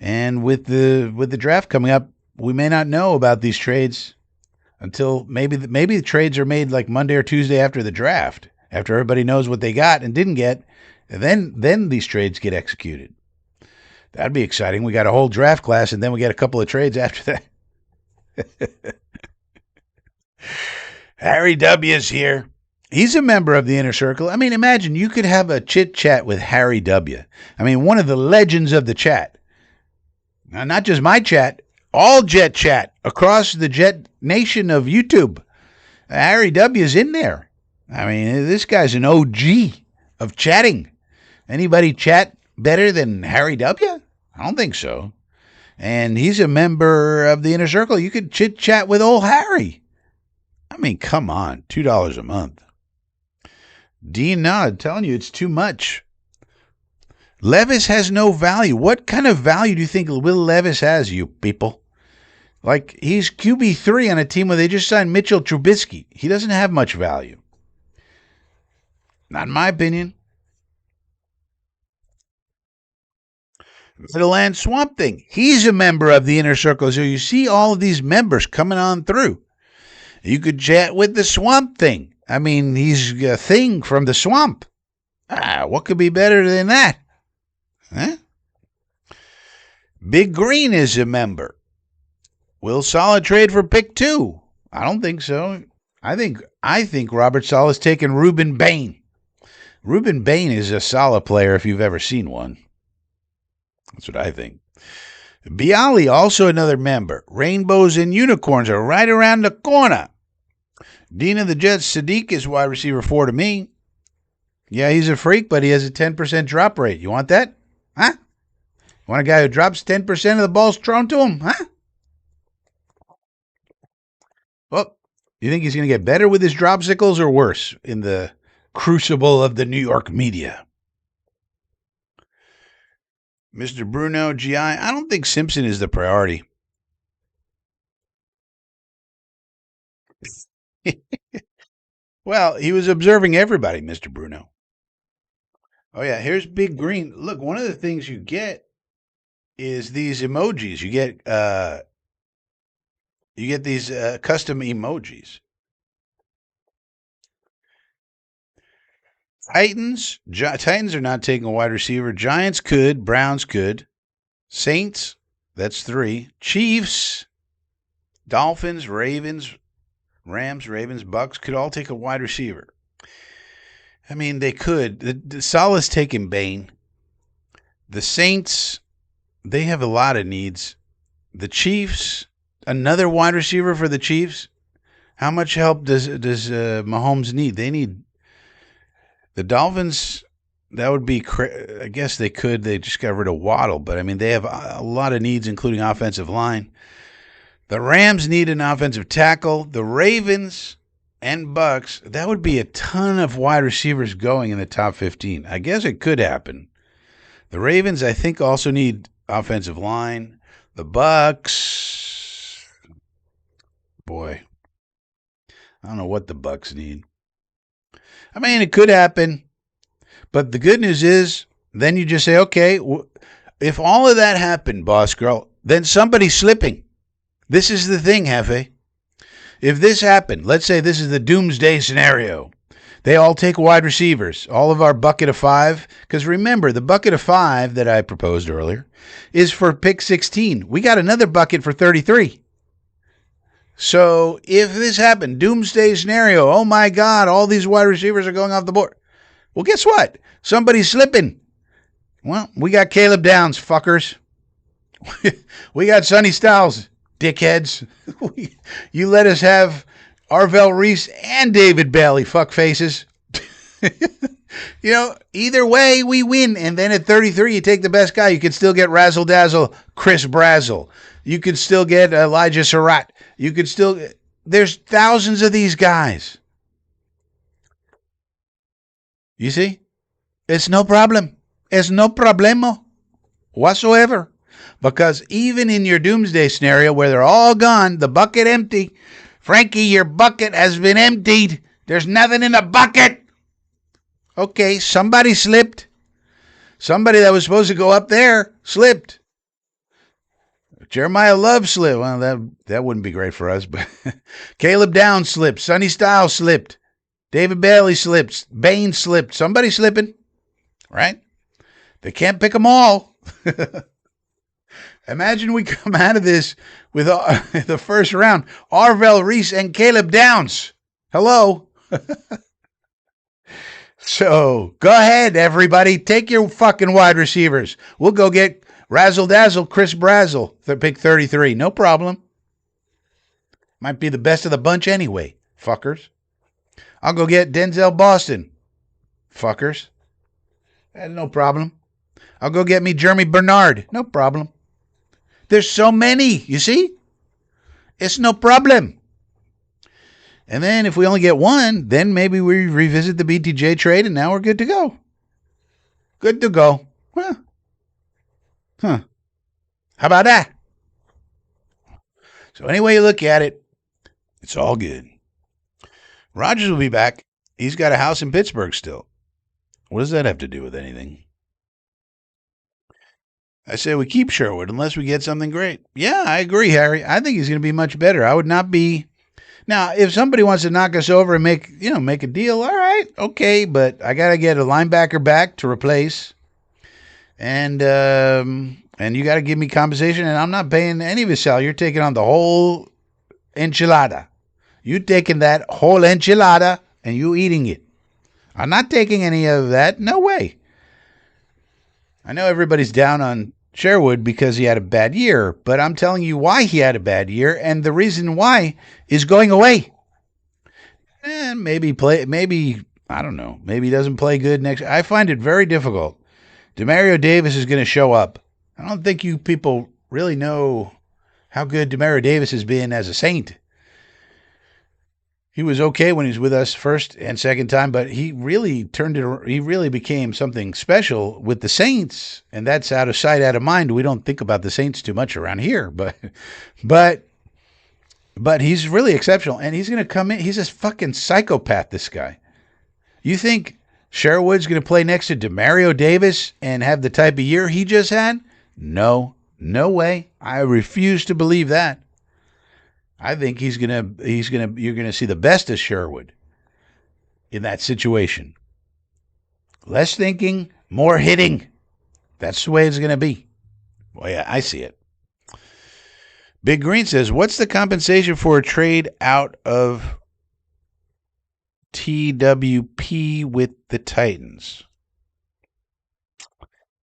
And with the draft coming up, we may not know about these trades until maybe the trades are made like Monday or Tuesday after the draft, after everybody knows what they got and didn't get, and then these trades get executed. That'd be exciting. We got a whole draft class, and then we get a couple of trades after that. Harry W.'s here. He's a member of the Inner Circle. I mean, imagine you could have a chit-chat with Harry W. I mean, one of the legends of the chat. Now, not just my chat, all Jet chat across the Jet Nation of YouTube. Harry W. is in there. I mean, this guy's an OG of chatting. Anybody chat better than Harry W.? I don't think so. And he's a member of the Inner Circle. You could chit-chat with old Harry. I mean, come on, $2 a month. Dean Nod telling you it's too much. Levis has no value. What kind of value do you think Will Levis has, you people? Like, he's QB3 on a team where they just signed Mitchell Trubisky. He doesn't have much value. Not in my opinion. Middleland Swamp Thing. He's a member of the Inner Circle. So you see all of these members coming on through. You could chat with the Swamp Thing. I mean, he's a thing from the swamp. What could be better than that? Huh? Big Green is a member. Will Saleh trade for pick 2? I don't think so. I think Robert Saleh's taking Reuben Bain. Reuben Bain is a Saleh player if you've ever seen one. That's what I think. Bialy, also another member. Rainbows and unicorns are right around the corner. Dean of the Jets, Sadiq, is wide receiver 4 to me. Yeah, he's a freak, but he has a 10% drop rate. You want that? Huh? You want a guy who drops 10% of the balls thrown to him? Huh? Well, you think he's going to get better with his dropsicles or worse in the crucible of the New York media? Mr. Bruno, GI, I don't think Simpson is the priority. Well, he was observing everybody, Mr. Bruno. Oh, yeah, here's Big Green. Look, one of the things you get is these emojis. You get these custom emojis. Titans are not taking a wide receiver. Giants could. Browns could. Saints, that's 3. Chiefs, Dolphins, Ravens, Rams, Ravens, Bucks could all take a wide receiver. I mean, they could. The Saleh's taking Bain. The Saints, they have a lot of needs. The Chiefs, another wide receiver for the Chiefs. How much help does Mahomes need? They need The Dolphins, that would be, I guess they could. They just got rid of Waddle, but I mean, they have a lot of needs, including offensive line. The Rams need an offensive tackle. The Ravens and Bucks, that would be a ton of wide receivers going in the top 15. I guess it could happen. The Ravens, I think, also need offensive line. The Bucks, boy, I don't know what the Bucks need. I mean, it could happen, but the good news is then you just say, okay, if all of that happened, boss girl, then somebody's slipping. This is the thing, Hefe. If this happened, let's say this is the doomsday scenario. They all take wide receivers, all of our bucket of 5. Because remember, the bucket of 5 that I proposed earlier is for pick 16. We got another bucket for 33. So if this happened, doomsday scenario, oh my God, all these wide receivers are going off the board. Well, guess what? Somebody's slipping. Well, we got Caleb Downs, fuckers. We got Sonny Styles, dickheads. You let us have Arvell Reese and David Bailey, fuck faces. Either way, we win. And then at 33, you take the best guy. You could still get Razzle Dazzle, Chris Brazzle. You could still get Elijah Surratt. You could still, there's thousands of these guys. You see? It's no problem. It's no problemo whatsoever. Because even in your doomsday scenario where they're all gone, the bucket empty, Frankie, your bucket has been emptied. There's nothing in the bucket. Okay, somebody slipped. Somebody that was supposed to go up there slipped. Jeremiah Love slipped. Well, that wouldn't be great for us, but Caleb Downs slipped. Sonny Styles slipped. David Bailey slipped. Bain slipped. Somebody slipping, right? They can't pick them all. Imagine we come out of this with the first round, Arvell Reese and Caleb Downs. Hello. So go ahead, everybody. Take your fucking wide receivers. We'll go get Razzle Dazzle, Chris Brazzle, pick 33. No problem. Might be the best of the bunch anyway, fuckers. I'll go get Denzel Boston, fuckers. No problem. I'll go get me Jeremy Bernard. No problem. There's so many, you see? It's no problem. And then if we only get one, then maybe we revisit the BTJ trade and now we're good to go. Good to go. Well, how about that? So any way you look at it, it's all good. Rodgers will be back. He's got a house in Pittsburgh still. What does that have to do with anything? I say we keep Sherwood unless we get something great. Yeah, I agree, Harry. I think he's going to be much better. I would not be. Now, if somebody wants to knock us over and make a deal, all right, okay, but I got to get a linebacker back to replace. And you got to give me compensation, and I'm not paying any of his salary. You're taking on the whole enchilada. You taking that whole enchilada and you eating it. I'm not taking any of that. No way. I know everybody's down on Sherwood because he had a bad year, but I'm telling you why he had a bad year, and the reason why is going away. And maybe I don't know, maybe he doesn't play good next. I find it very difficult. Demario Davis is going to show up. I don't think you people really know how good Demario Davis has been as a Saint. He was okay when he was with us first and second time, but he really became something special with the Saints, and that's out of sight, out of mind. We don't think about the Saints too much around here, but he's really exceptional, and he's going to come in. He's a fucking psychopath, this guy. You think Sherwood's going to play next to Demario Davis and have the type of year he just had? No way. I refuse to believe that. I think you're going to see the best of Sherwood in that situation. Less thinking, more hitting. That's the way it's going to be. Well, yeah, I see it. Big Green says, what's the compensation for a trade out of TWP with the Titans?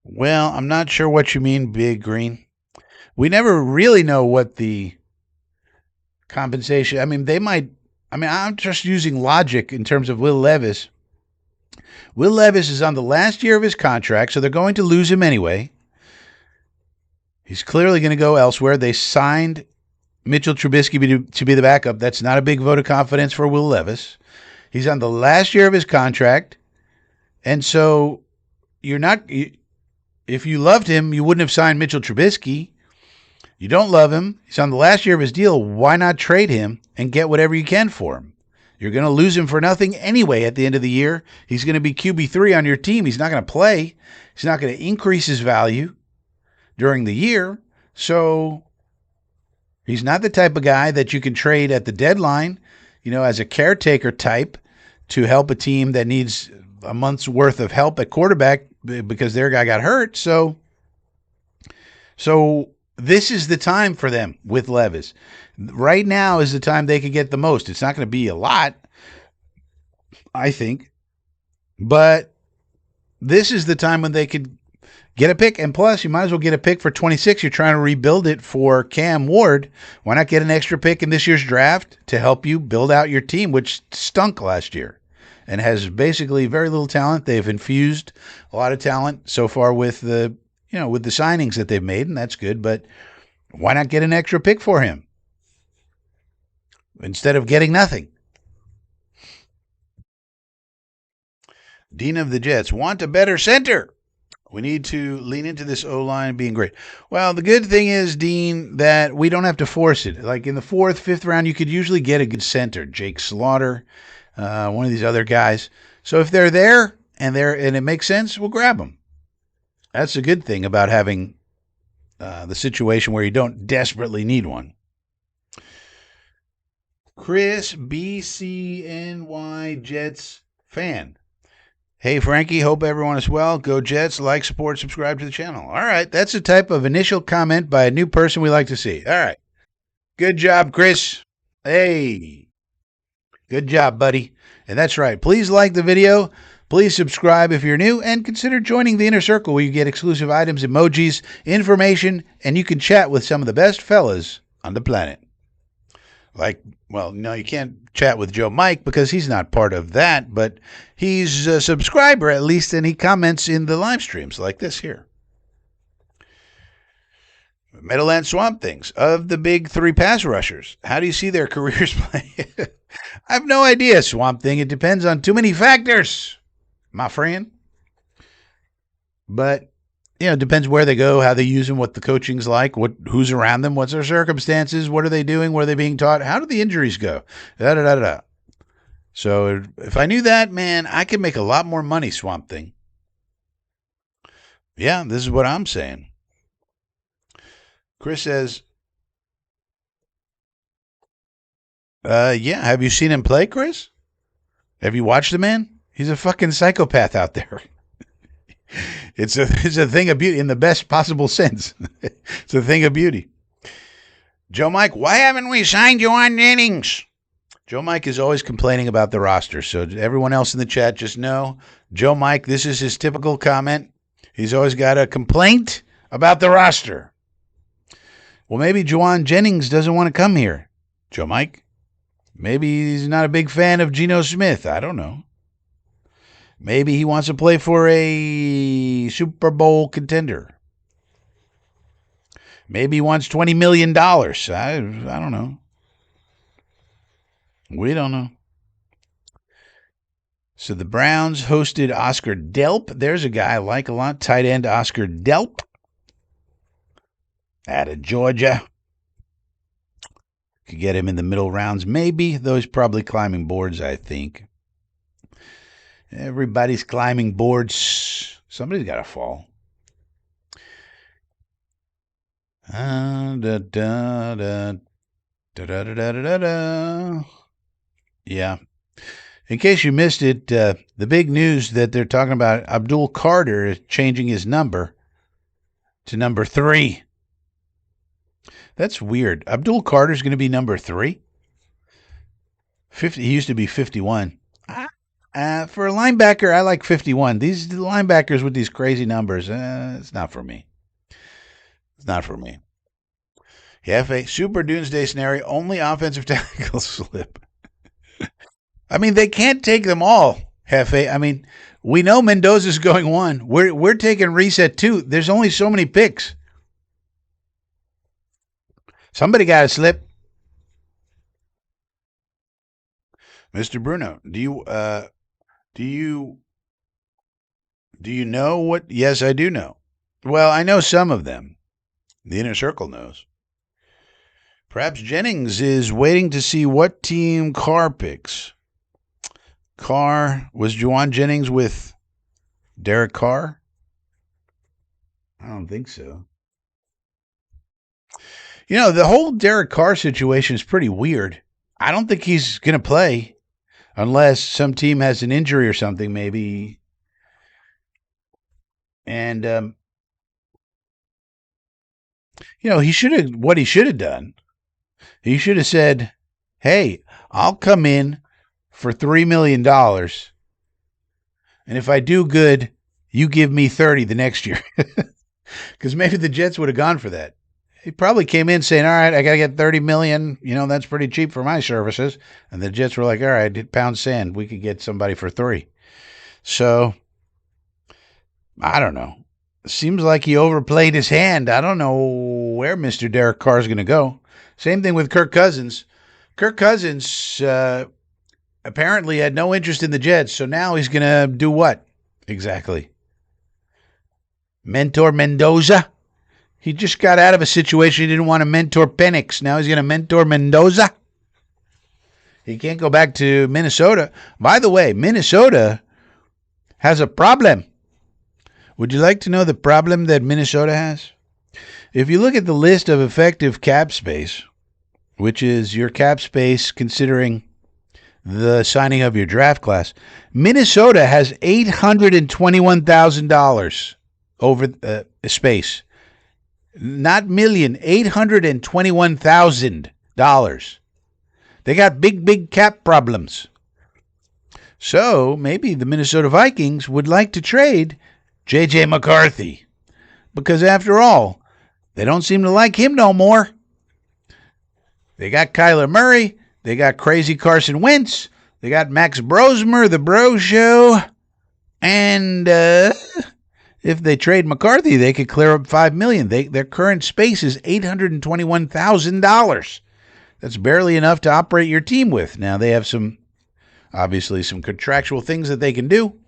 Well, I'm not sure what you mean, Big Green. We never really know what the compensation. I'm just using logic in terms of Will Levis. Will Levis is on the last year of his contract, so they're going to lose him anyway. He's clearly going to go elsewhere. They signed Mitchell Trubisky to be the backup. That's not a big vote of confidence for Will Levis. He's on the last year of his contract. And so you're not, if you loved him, you wouldn't have signed Mitchell Trubisky. You don't love him. He's on the last year of his deal. Why not trade him and get whatever you can for him? You're going to lose him for nothing anyway at the end of the year. He's going to be QB3 on your team. He's not going to play. He's not going to increase his value during the year. So he's not the type of guy that you can trade at the deadline, as a caretaker type to help a team that needs a month's worth of help at quarterback because their guy got hurt. So this is the time for them with Levis. Right now is the time they could get the most. It's not going to be a lot, I think, but this is the time when they could get a pick. And plus, you might as well get a pick for 26. You're trying to rebuild it for Cam Ward. Why not get an extra pick in this year's draft to help you build out your team, which stunk last year and has basically very little talent. They've infused a lot of talent so far with the signings that they've made, and that's good. But why not get an extra pick for him instead of getting nothing? Dean of the Jets, want a better center. We need to lean into this O-line being great. Well, the good thing is, Dean, that we don't have to force it. Like in the 4th, 5th round, you could usually get a good center. Jake Slaughter, one of these other guys. So if they're there and it makes sense, we'll grab them. That's a good thing about having the situation where you don't desperately need one. Chris, BCNY Jets fan. Hey, Frankie, hope everyone is well. Go Jets, like, support, subscribe to the channel. All right, that's the type of initial comment by a new person we like to see. All right. Good job, Chris. Hey. Good job, buddy. And that's right. Please like the video. Please subscribe if you're new, and consider joining the Inner Circle where you get exclusive items, emojis, information, and you can chat with some of the best fellas on the planet. No, you can't chat with Joe Mike because he's not part of that, but he's a subscriber at least, and he comments in the live streams like this here. Meadowland Swamp Things. Of the big 3 pass rushers, how do you see their careers playing? I have no idea, Swamp Thing. It depends on too many factors, my friend. But, it depends where they go, how they use them, what the coaching's like, who's around them, what's their circumstances, what are they doing, what are they being taught, how do the injuries go, da-da-da-da-da. So if I knew that, man, I could make a lot more money, Swamp Thing. Yeah, this is what I'm saying. Chris says, yeah, have you seen him play, Chris? Have you watched the man? He's a fucking psychopath out there. It's a thing of beauty in the best possible sense. It's a thing of beauty. Joe Mike, why haven't we signed you on Jennings? Joe Mike is always complaining about the roster. So everyone else in the chat, just know, Joe Mike, this is his typical comment. He's always got a complaint about the roster. Well, maybe Juwan Jennings doesn't want to come here, Joe Mike. Maybe he's not a big fan of Geno Smith. I don't know. Maybe he wants to play for a Super Bowl contender. Maybe he wants $20 million. I don't know. We don't know. So the Browns hosted Oscar Delp. There's a guy I like a lot. Tight end Oscar Delp. Out of Georgia. Could get him in the middle rounds, maybe. Though he's probably climbing boards, I think. Everybody's climbing boards. Somebody's got to fall. Yeah. In case you missed it, the big news that they're talking about, Abdul Carter is changing his number to number 3. That's weird. Abdul Carter's going to be number 3? He used to be 51. For a linebacker, I like 51. These linebackers with these crazy numbers, it's not for me. It's not for me. Yeah, a super doomsday scenario, only offensive tackles slip. I mean, they can't take them all. Hefe. I mean, we know Mendoza's going one. We're taking reset two. There's only so many picks. Somebody got to slip. Mr. Bruno, do you do you know what? Yes, I do know. Well, I know some of them. The inner circle knows. Perhaps Jennings is waiting to see what team Carr picks. Was Juwan Jennings with Derek Carr? I don't think so. You know, the whole Derek Carr situation is pretty weird. I don't think he's going to play unless some team has an injury or something, maybe. And, he should have, what he should have done, he should have said, hey, I'll come in for $3 million. And if I do good, you give me 30 the next year. Because maybe the Jets would have gone for that. He probably came in saying, all right, I got to get 30 million. That's pretty cheap for my services. And the Jets were like, all right, pound sand. We could get somebody for 3. So, I don't know. Seems like he overplayed his hand. I don't know where Mr. Derek Carr is going to go. Same thing with Kirk Cousins. Kirk Cousins apparently had no interest in the Jets. So now he's going to do what exactly? Mentor Mendoza? He just got out of a situation he didn't want to mentor Penix. Now he's going to mentor Mendoza. He can't go back to Minnesota. By the way, Minnesota has a problem. Would you like to know the problem that Minnesota has? If you look at the list of effective cap space, which is your cap space considering the signing of your draft class, Minnesota has $821,000 over space. Not million, $821,000. They got big cap problems. So maybe the Minnesota Vikings would like to trade J.J. McCarthy. Because after all, they don't seem to like him no more. They got Kyler Murray. They got crazy Carson Wentz. They got Max Brosmer, the Bro Show. And if they trade McCarthy, they could clear up $5 million. Their current space is $821,000. That's barely enough to operate your team with. Now, they have obviously some contractual things that they can do.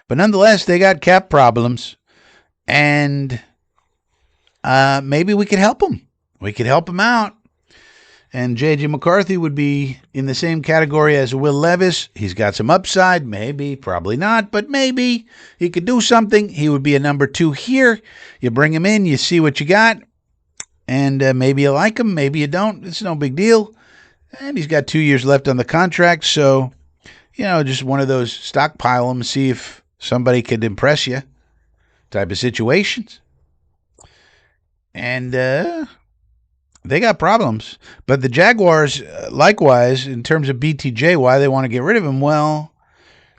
But nonetheless, they got cap problems. And maybe we could help them. We could help them out. And J.J. McCarthy would be in the same category as Will Levis. He's got some upside, maybe, probably not, but maybe he could do something. He would be a number 2 here. You bring him in, you see what you got, and maybe you like him, maybe you don't. It's no big deal. And he's got 2 years left on the contract, so, just one of those stockpile them, see if somebody could impress you type of situations. And they got problems. But the Jaguars, likewise, in terms of BTJ, why they want to get rid of him, well,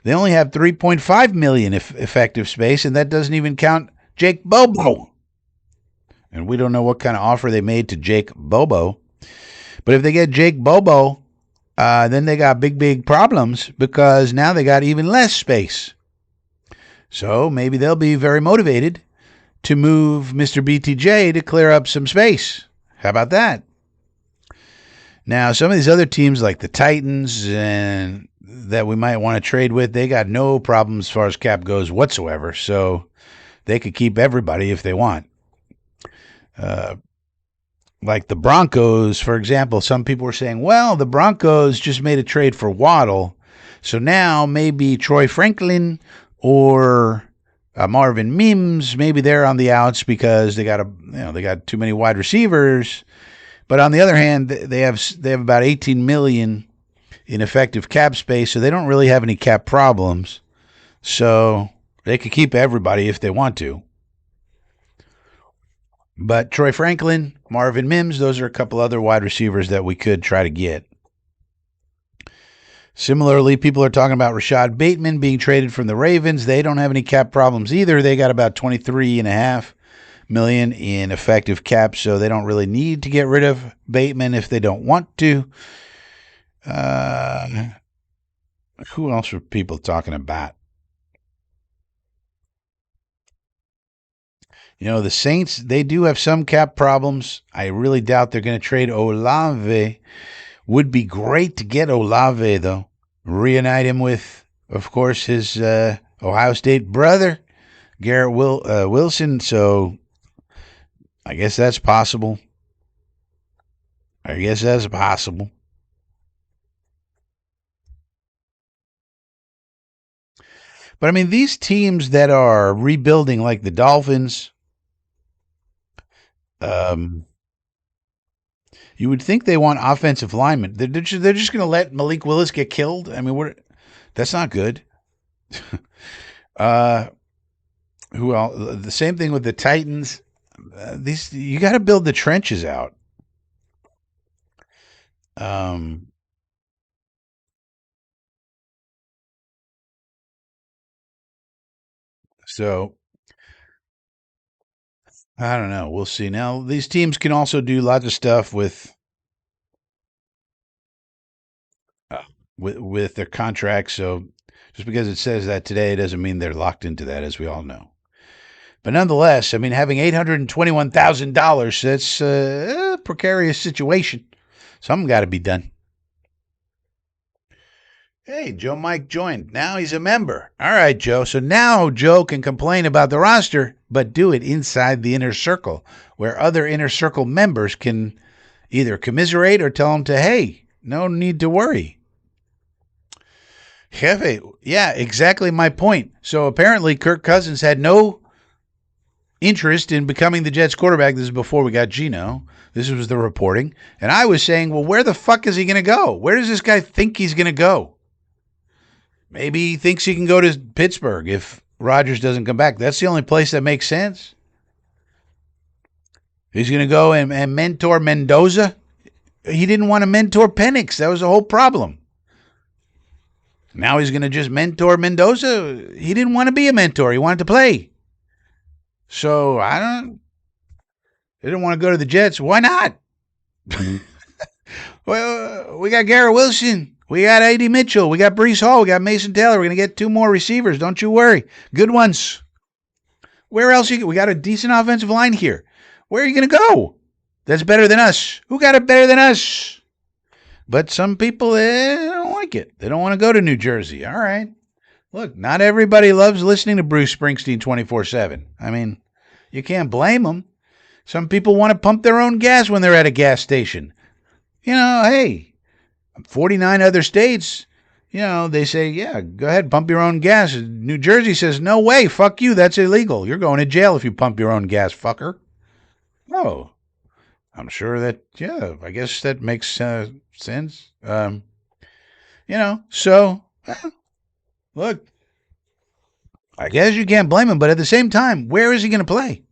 they only have $3.5 million effective space, and that doesn't even count Jake Bobo. And we don't know what kind of offer they made to Jake Bobo. But if they get Jake Bobo, then they got big problems because now they got even less space. So maybe they'll be very motivated to move Mr. BTJ to clear up some space. How about that? Now, some of these other teams like the Titans and that we might want to trade with, they got no problems as far as cap goes whatsoever. So they could keep everybody if they want. Like the Broncos, for example, some people were saying, well, the Broncos just made a trade for Waddle. So now maybe Troy Franklin or Marvin Mims, maybe they're on the outs because they got too many wide receivers. But on the other hand, they have about $18 million in effective cap space, so they don't really have any cap problems. So they could keep everybody if they want to. But Troy Franklin, Marvin Mims, those are a couple other wide receivers that we could try to get. Similarly, people are talking about Rashad Bateman being traded from the Ravens. They don't have any cap problems either. They got about $23.5 million in effective cap, so they don't really need to get rid of Bateman if they don't want to. Who else were people talking about? The Saints, they do have some cap problems. I really doubt they're going to trade Olave. Would be great to get Olave, though. Reunite him with, of course, his Ohio State brother, Garrett Wilson. So I guess that's possible. But I mean, these teams that are rebuilding, like the Dolphins, um, you would think they want offensive linemen. They're just going to let Malik Willis get killed. I mean, that's not good. uh, who else? The same thing with the Titans. These you got to build the trenches out. Um, so I don't know. We'll see. Now these teams can also do lots of stuff uh, with their contracts. So just because it says that today doesn't mean they're locked into that, as we all know. But nonetheless, I mean, having $821,000, that's a precarious situation. Something got to be done. Hey, Joe Mike joined. Now he's a member. All right, Joe. So now Joe can complain about the roster, but do it inside the inner circle, where other inner circle members can either commiserate or tell him to, hey, no need to worry. Jefe, yeah, exactly my point. So apparently Kirk Cousins had no interest in becoming the Jets quarterback. This is before we got Geno. This was the reporting. And I was saying, well, where the fuck is he going to go? Where does this guy think he's going to go? Maybe he thinks he can go to Pittsburgh if Rodgers doesn't come back. That's the only place that makes sense. He's going to go and mentor Mendoza. He didn't want to mentor Penix. That was the whole problem. Now he's going to just mentor Mendoza. He didn't want to be a mentor. He wanted to play. So they didn't want to go to the Jets. Why not? Well, we got Garrett Wilson. We got A.D. Mitchell. We got Breece Hall. We got Mason Taylor. We're going to get 2 more receivers. Don't you worry. Good ones. Where else? We got a decent offensive line here. Where are you going to go? That's better than us. Who got it better than us? But some people, they don't like it. They don't want to go to New Jersey. All right. Look, not everybody loves listening to Bruce Springsteen 24/7. I mean, you can't blame them. Some people want to pump their own gas when they're at a gas station. Hey, 49 other states, they say, yeah, go ahead, pump your own gas. New Jersey says, no way, fuck you, that's illegal. You're going to jail if you pump your own gas, fucker. Oh, I'm sure that, yeah, I guess that makes sense. So, look, I guess you can't blame him, but at the same time, where is he going to play?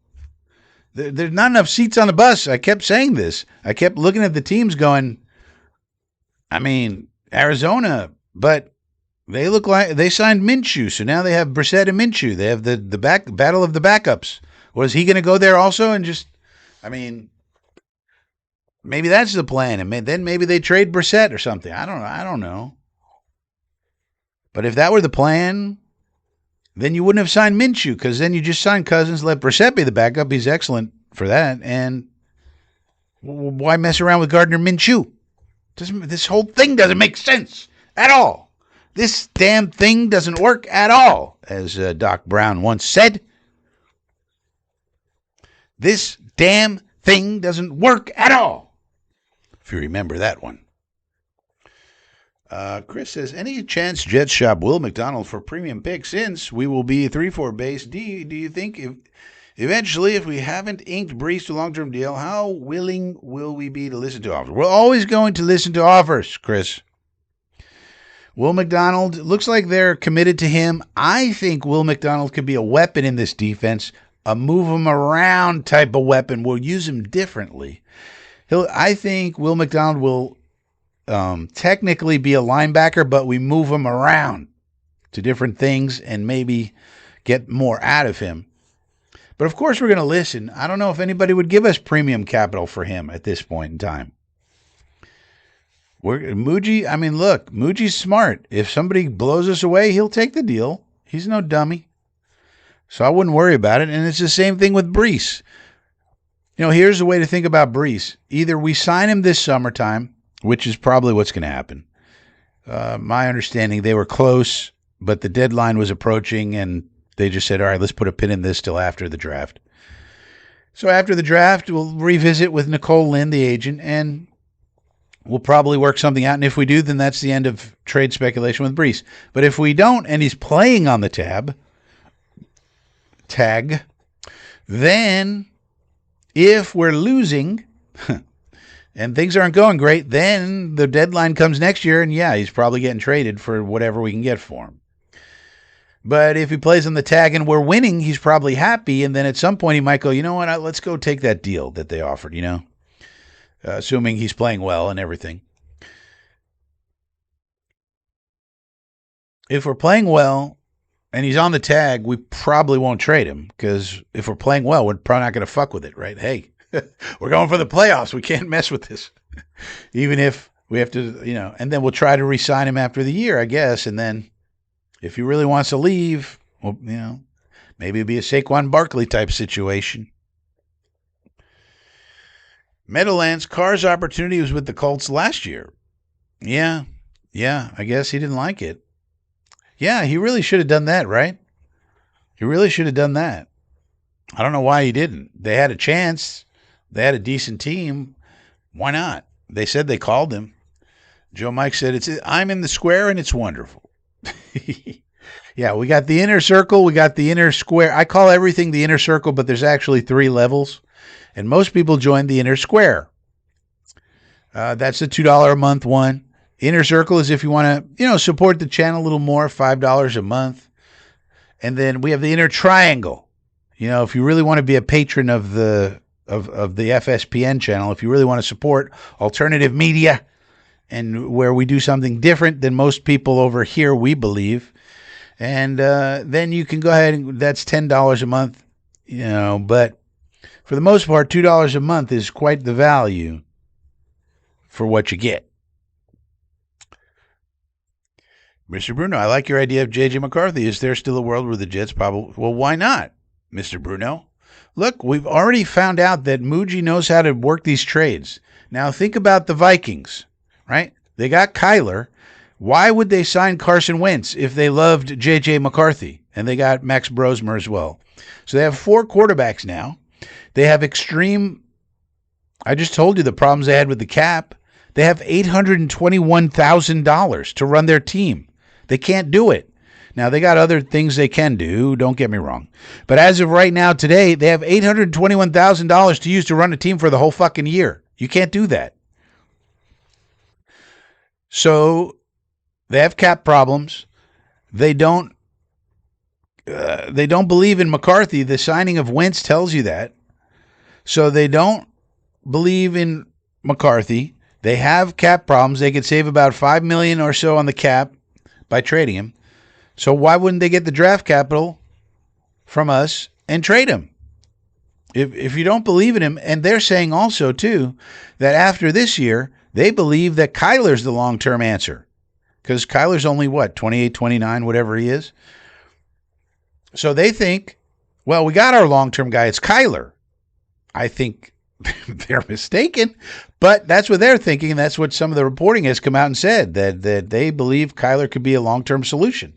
There's not enough seats on the bus. I kept saying this. I kept looking at the teams going, I mean, Arizona, but they look like they signed Minshew, so now they have Brissett and Minshew. They have the battle of the backups. Was he going to go there also and just, I mean, maybe that's the plan, and then maybe they trade Brissett or something. I don't know. But if that were the plan, then you wouldn't have signed Minshew, because then you just signed Cousins, let Brissett be the backup. He's excellent for that, and why mess around with Gardner Minshew? This whole thing doesn't make sense at all. This damn thing doesn't work at all, as Doc Brown once said. This damn thing doesn't work at all. If you remember that one. Chris says, any chance Jets shop Will McDonald for premium pick, since we will be 3-4 base? Do you think eventually, if we haven't inked Breece to long-term deal, how willing will we be to listen to offers? We're always going to listen to offers, Chris. Will McDonald, looks like they're committed to him. I think Will McDonald could be a weapon in this defense, a move him around type of weapon. We'll use him differently. I think Will McDonald will technically be a linebacker, but we move him around to different things and maybe get more out of him. But of course, we're going to listen. I don't know if anybody would give us premium capital for him at this point in time. Muji, I mean, look, Muji's smart. If somebody blows us away, he'll take the deal. He's no dummy. So I wouldn't worry about it. And it's the same thing with Brees. Here's the way to think about Brees. Either we sign him this summertime, which is probably what's going to happen. My understanding, they were close, but the deadline was approaching, and they just said, all right, let's put a pin in this till after the draft. So after the draft, we'll revisit with Nicole Lynn, the agent, and we'll probably work something out. And if we do, then that's the end of trade speculation with Brees. But if we don't, and he's playing on the tag, then if we're losing and things aren't going great, then the deadline comes next year, and yeah, he's probably getting traded for whatever we can get for him. But if he plays on the tag and we're winning, he's probably happy, and then at some point he might go, you know what, let's go take that deal that they offered, assuming he's playing well and everything. If we're playing well and he's on the tag, we probably won't trade him, because if we're playing well, we're probably not going to fuck with it, right? Hey, we're going for the playoffs. We can't mess with this. Even if we have to, and then we'll try to re-sign him after the year, I guess, and then if he really wants to leave, well, maybe it'd be a Saquon Barkley type situation. Meadowlands, Carr's opportunity was with the Colts last year. Yeah, I guess he didn't like it. Yeah, he really should have done that, right? He really should have done that. I don't know why he didn't. They had a chance. They had a decent team. Why not? They said they called him. Joe Mike said, I'm in the square and it's wonderful. Yeah, we got the inner circle. We got the inner square. I call everything the inner circle, but there's actually 3 levels. And most people join the inner square. That's the $2 a month one. Inner circle is if you want to, support the channel a little more, $5 a month. And then we have the inner triangle. If you really want to be a patron of the FSPN channel, if you really want to support alternative media and where we do something different than most people over here, we believe. And then you can go ahead and that's $10 a month, but for the most part, $2 a month is quite the value for what you get. Mr. Bruno, I like your idea of J.J. McCarthy. Is there still a world where the Jets probably... Well, why not, Mr. Bruno? Look, we've already found out that Muji knows how to work these trades. Now, think about the Vikings, right? They got Kyler. Why would they sign Carson Wentz if they loved J.J. McCarthy? And they got Max Brosmer as well. So they have 4 quarterbacks now. They have I just told you the problems they had with the cap. They have $821,000 to run their team. They can't do it. Now, they got other things they can do, don't get me wrong. But as of right now, today, they have $821,000 to use to run a team for the whole fucking year. You can't do that. So they have cap problems. They don't believe in McCarthy. The signing of Wentz tells you that. So they don't believe in McCarthy. They have cap problems. They could save about $5 million or so on the cap by trading him. So why wouldn't they get the draft capital from us and trade him? If you don't believe in him, and they're saying also too that after this year they believe that Kyler's the long-term answer, because Kyler's only 28, 29, whatever he is. So they think, well, we got our long-term guy. It's Kyler. I think they're mistaken, but that's what they're thinking, and that's what some of the reporting has come out and said, that they believe Kyler could be a long-term solution.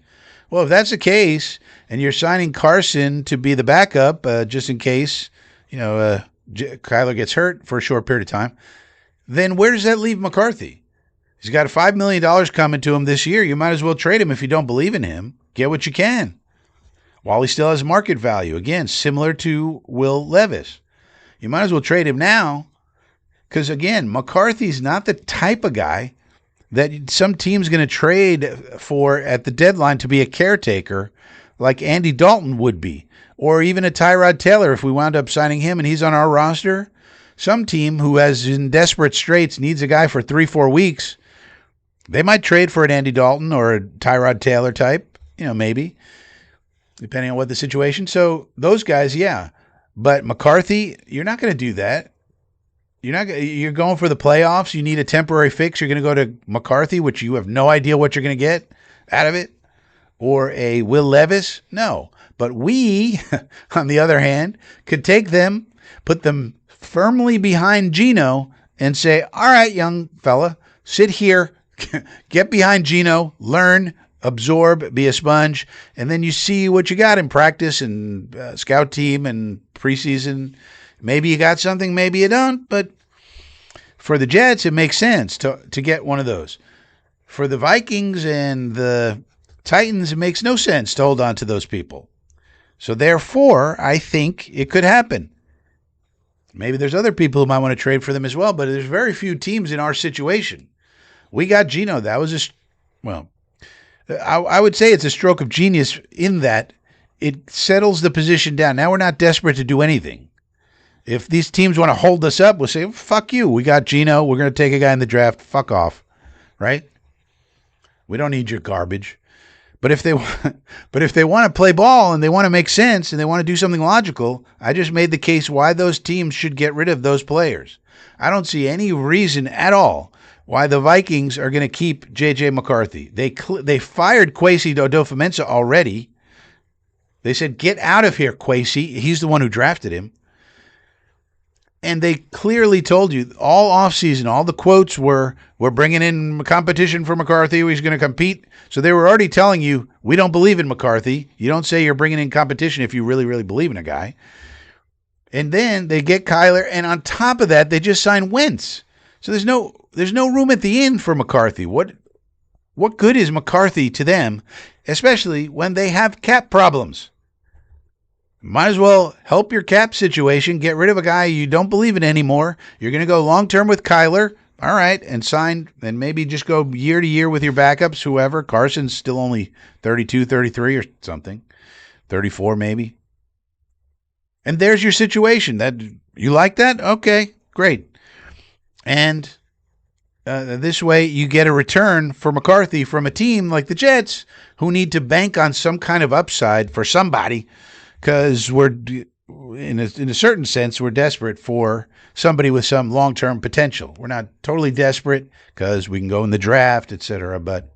Well, if that's the case, and you're signing Carson to be the backup just in case Kyler gets hurt for a short period of time, then where does that leave McCarthy? He's got $5 million coming to him this year. You might as well trade him if you don't believe in him. Get what you can while he still has market value. Again, similar to Will Levis. You might as well trade him now because, again, McCarthy's not the type of guy that some team's going to trade for at the deadline to be a caretaker like Andy Dalton would be, or even a Tyrod Taylor if we wound up signing him and he's on our roster. Some team who has in desperate straits needs a guy for 3-4 weeks. They might trade for an Andy Dalton or a Tyrod Taylor type, maybe, depending on what the situation. So those guys, yeah. But McCarthy, you're not going to do that. You're going for the playoffs. You need a temporary fix. You're going to go to McCarthy, which you have no idea what you're going to get out of it, or a Will Levis. No, but we, on the other hand, could take them, put them firmly behind Gino, and say, "All right, young fella, sit here, get behind Gino, learn, absorb, be a sponge, and then you see what you got in practice and scout team and preseason. Maybe you got something, maybe you don't, but for the Jets, it makes sense to get one of those. For the Vikings and the Titans, it makes no sense to hold on to those people. So therefore, I think it could happen. Maybe there's other people who might want to trade for them as well, but there's very few teams in our situation. We got Gino. That was I would say it's a stroke of genius in that it settles the position down. Now we're not desperate to do anything. If these teams want to hold us up, we'll say, fuck you. We got Gino. We're going to take a guy in the draft. Fuck off. Right? We don't need your garbage. But if they want to play ball and they want to make sense and they want to do something logical, I just made the case why those teams should get rid of those players. I don't see any reason at all why the Vikings are going to keep J.J. McCarthy. They fired Kwesi Adofo-Mensah already. They said, get out of here, Kwesi. He's the one who drafted him. And they clearly told you all offseason, all the quotes were, we're bringing in competition for McCarthy. He's going to compete. So they were already telling you, we don't believe in McCarthy. You don't say you're bringing in competition if you really, really believe in a guy. And then they get Kyler. And on top of that, they just signed Wentz. So there's no room at the end for McCarthy. What good is McCarthy to them, especially when they have cap problems? Might as well help your cap situation, get rid of a guy you don't believe in anymore. You're going to go long-term with Kyler, all right, and sign, and maybe just go year to year with your backups, whoever. Carson's still only 32, 33 or something, 34 maybe. And there's your situation. That you like that? Okay, great. And this way you get a return for McCarthy from a team like the Jets who need to bank on some kind of upside for somebody, because we're, in a certain sense, we're desperate for somebody with some long-term potential. We're not totally desperate because we can go in the draft, etc. But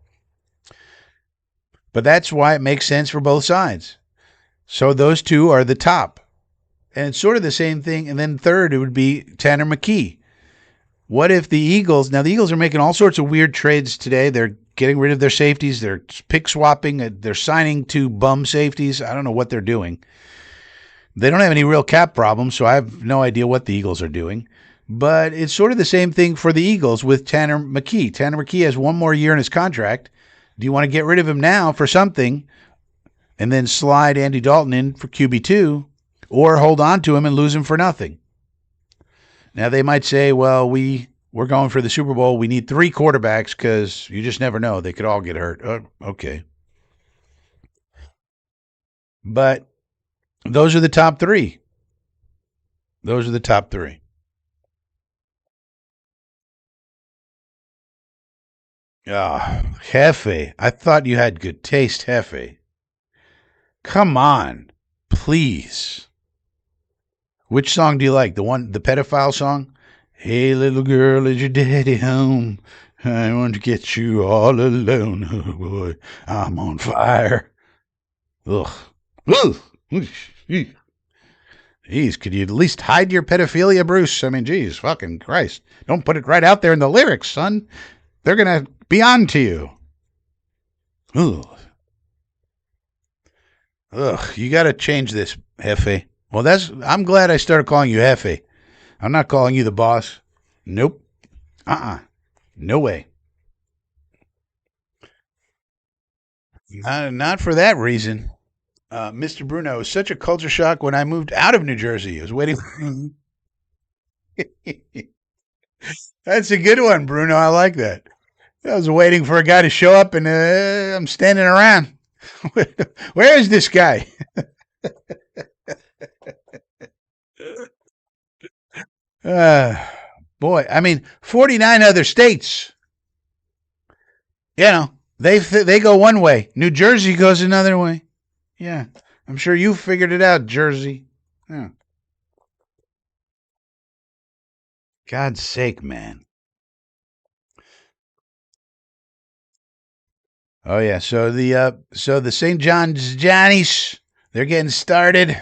that's why it makes sense for both sides. So those two are the top. And it's sort of the same thing. And then third, it would be Tanner McKee. What if the Eagles, now the Eagles are making all sorts of weird trades today. They're getting rid of their safeties. They're pick swapping. They're signing two bum safeties. I don't know what they're doing. They don't have any real cap problems, so I have no idea what the Eagles are doing. But it's sort of the same thing for the Eagles with Tanner McKee. Tanner McKee has one more year in his contract. Do you want to get rid of him now for something and then slide Andy Dalton in for QB2, or hold on to him and lose him for nothing? Now, they might say, well, we're going for the Super Bowl. We need 3 quarterbacks because you just never know. They could all get hurt. Okay. But those are the top 3. Those are the top 3. Ah, Hefe. I thought you had good taste, Hefe. Come on. Please. Which song do you like? The pedophile song? Hey, little girl, is your daddy home? I want to get you all alone. Oh, boy, I'm on fire. Ugh. Ugh. Jeez, could you at least hide your pedophilia, Bruce? I mean, geez, fucking Christ. Don't put it right out there in the lyrics, son. They're going to be on to you. Ugh. Ugh, you got to change this, Hefe. Well, I'm glad I started calling you Hefe. I'm not calling you the boss. Nope. No way. Not for that reason. Mr. Bruno, it was such a culture shock when I moved out of New Jersey. I was waiting. That's a good one, Bruno. I like that. I was waiting for a guy to show up, and I'm standing around. Where is this guy? Boy, I mean, 49 other states. You know, they go one way. New Jersey goes another way. Yeah, I'm sure you figured it out, Jersey. Yeah. God's sake, man. Oh yeah, so the St. John's Johnnies, they're getting started.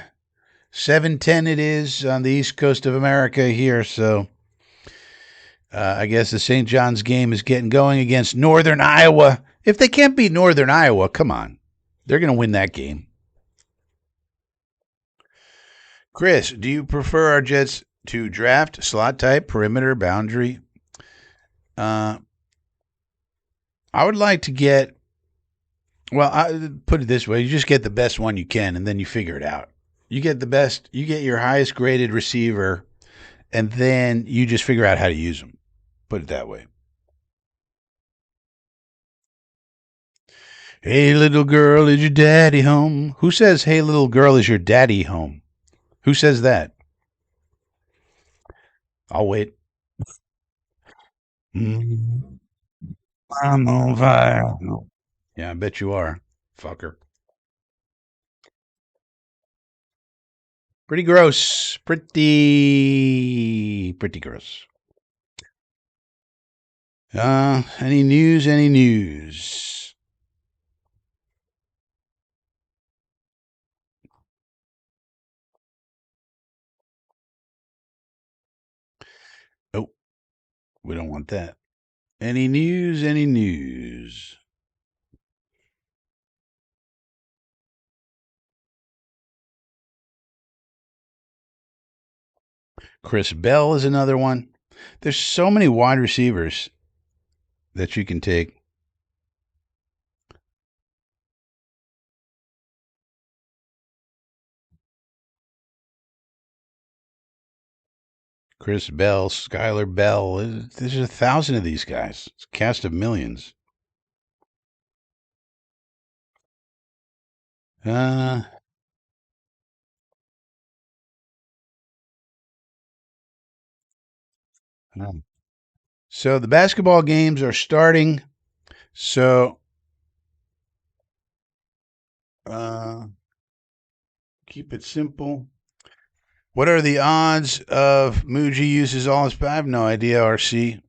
7:10 it is on the East Coast of America here, so I guess the St. John's game is getting going against Northern Iowa. If they can't beat Northern Iowa, come on. They're going to win that game. Chris, do you prefer our Jets to draft, slot type, perimeter, boundary? I would like to get, well, I put it this way, you just get the best one you can, and then you figure it out. You get the best, you get your highest graded receiver, and then you just figure out how to use them. Put it that way. Hey, little girl, is your daddy home? Who says, hey, little girl, is your daddy home? Who says that? I'll wait. I'm on fire. Yeah, I bet you are, fucker. Pretty gross. Pretty gross. Any news? Any news? Oh, we don't want that. Any news? Any news? Chris Bell is another one. There's so many wide receivers that you can take. Chris Bell, Skylar Bell. There's 1,000 of these guys. It's a cast of millions. Uh, so the basketball games are starting. So keep it simple. What are the odds of Muji uses all his? I have no idea, RC.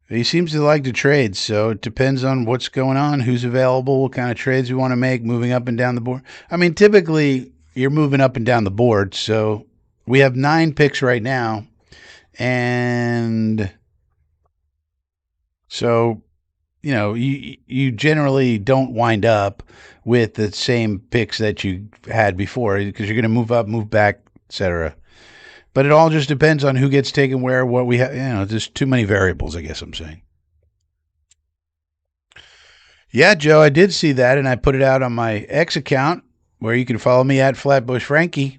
He seems to like to trade, so it depends on what's going on, who's available, what kind of trades we want to make, moving up and down the board. I mean, typically you're moving up and down the board, so we have 9 picks right now, and so you generally don't wind up with the same picks that you had before because you're going to move up, move back, etc. But it all just depends on who gets taken where, what we have. There's too many variables, I guess I'm saying. Yeah, Joe, I did see that, and I put it out on my X account where you can follow me at Flatbush Frankie.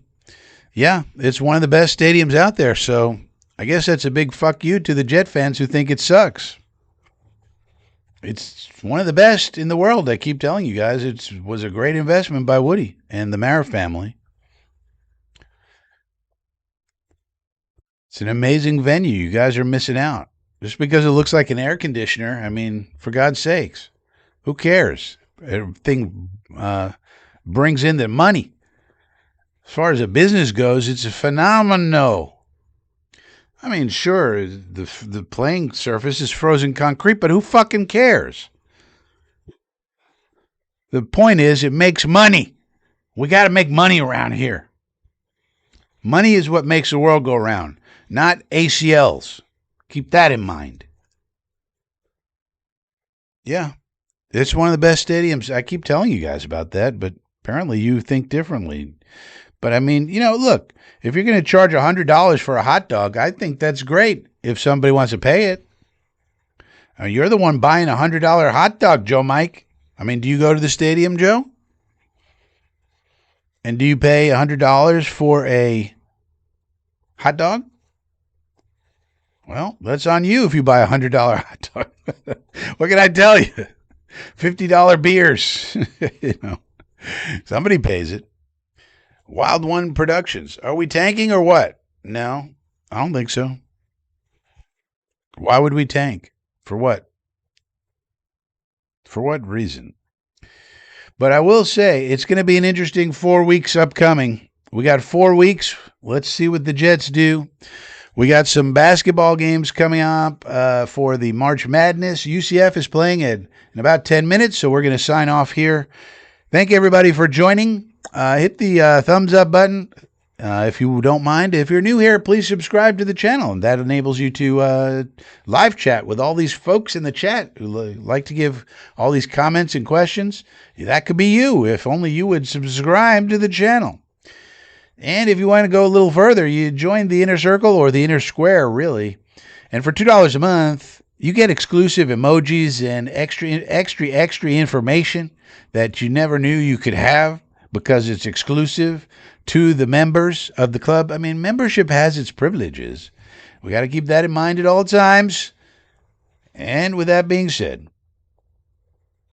Yeah, it's one of the best stadiums out there, so I guess that's a big fuck you to the Jet fans who think it sucks. It's one of the best in the world. I keep telling you guys, it was a great investment by Woody and the Mara family. It's an amazing venue. You guys are missing out. Just because it looks like an air conditioner, I mean, for God's sakes, who cares? Everything brings in the money. As far as a business goes, it's a phenomenal. I mean, sure, the playing surface is frozen concrete, but who fucking cares? The point is, it makes money. We got to make money around here. Money is what makes the world go round, not ACLs. Keep that in mind. Yeah, it's one of the best stadiums. I keep telling you guys about that, but apparently you think differently. But I mean, look, if you're going to charge $100 for a hot dog, I think that's great if somebody wants to pay it. You're the one buying a $100 hot dog, Joe Mike. I mean, do you go to the stadium, Joe? And do you pay $100 for a hot dog? Well, that's on you if you buy a $100 hot dog. What can I tell you? $50 beers. Somebody pays it. Wild One Productions. Are we tanking or what? No, I don't think so. Why would we tank? For what? For what reason? But I will say it's going to be an interesting 4 weeks upcoming. We got 4 weeks. Let's see what the Jets do. We got some basketball games coming up for the March Madness. UCF is playing in about 10 minutes, so we're going to sign off here. Thank everybody for joining. Hit the thumbs up button if you don't mind. If you're new here, please subscribe to the channel, and that enables you to live chat with all these folks in the chat who like to give all these comments and questions. That could be you if only you would subscribe to the channel. And if you want to go a little further, you join the Inner Circle or the Inner Square, really. And for $2 a month, you get exclusive emojis and extra information that you never knew you could have because it's exclusive to the members of the club. I mean, membership has its privileges. We got to keep that in mind at all times. And with that being said,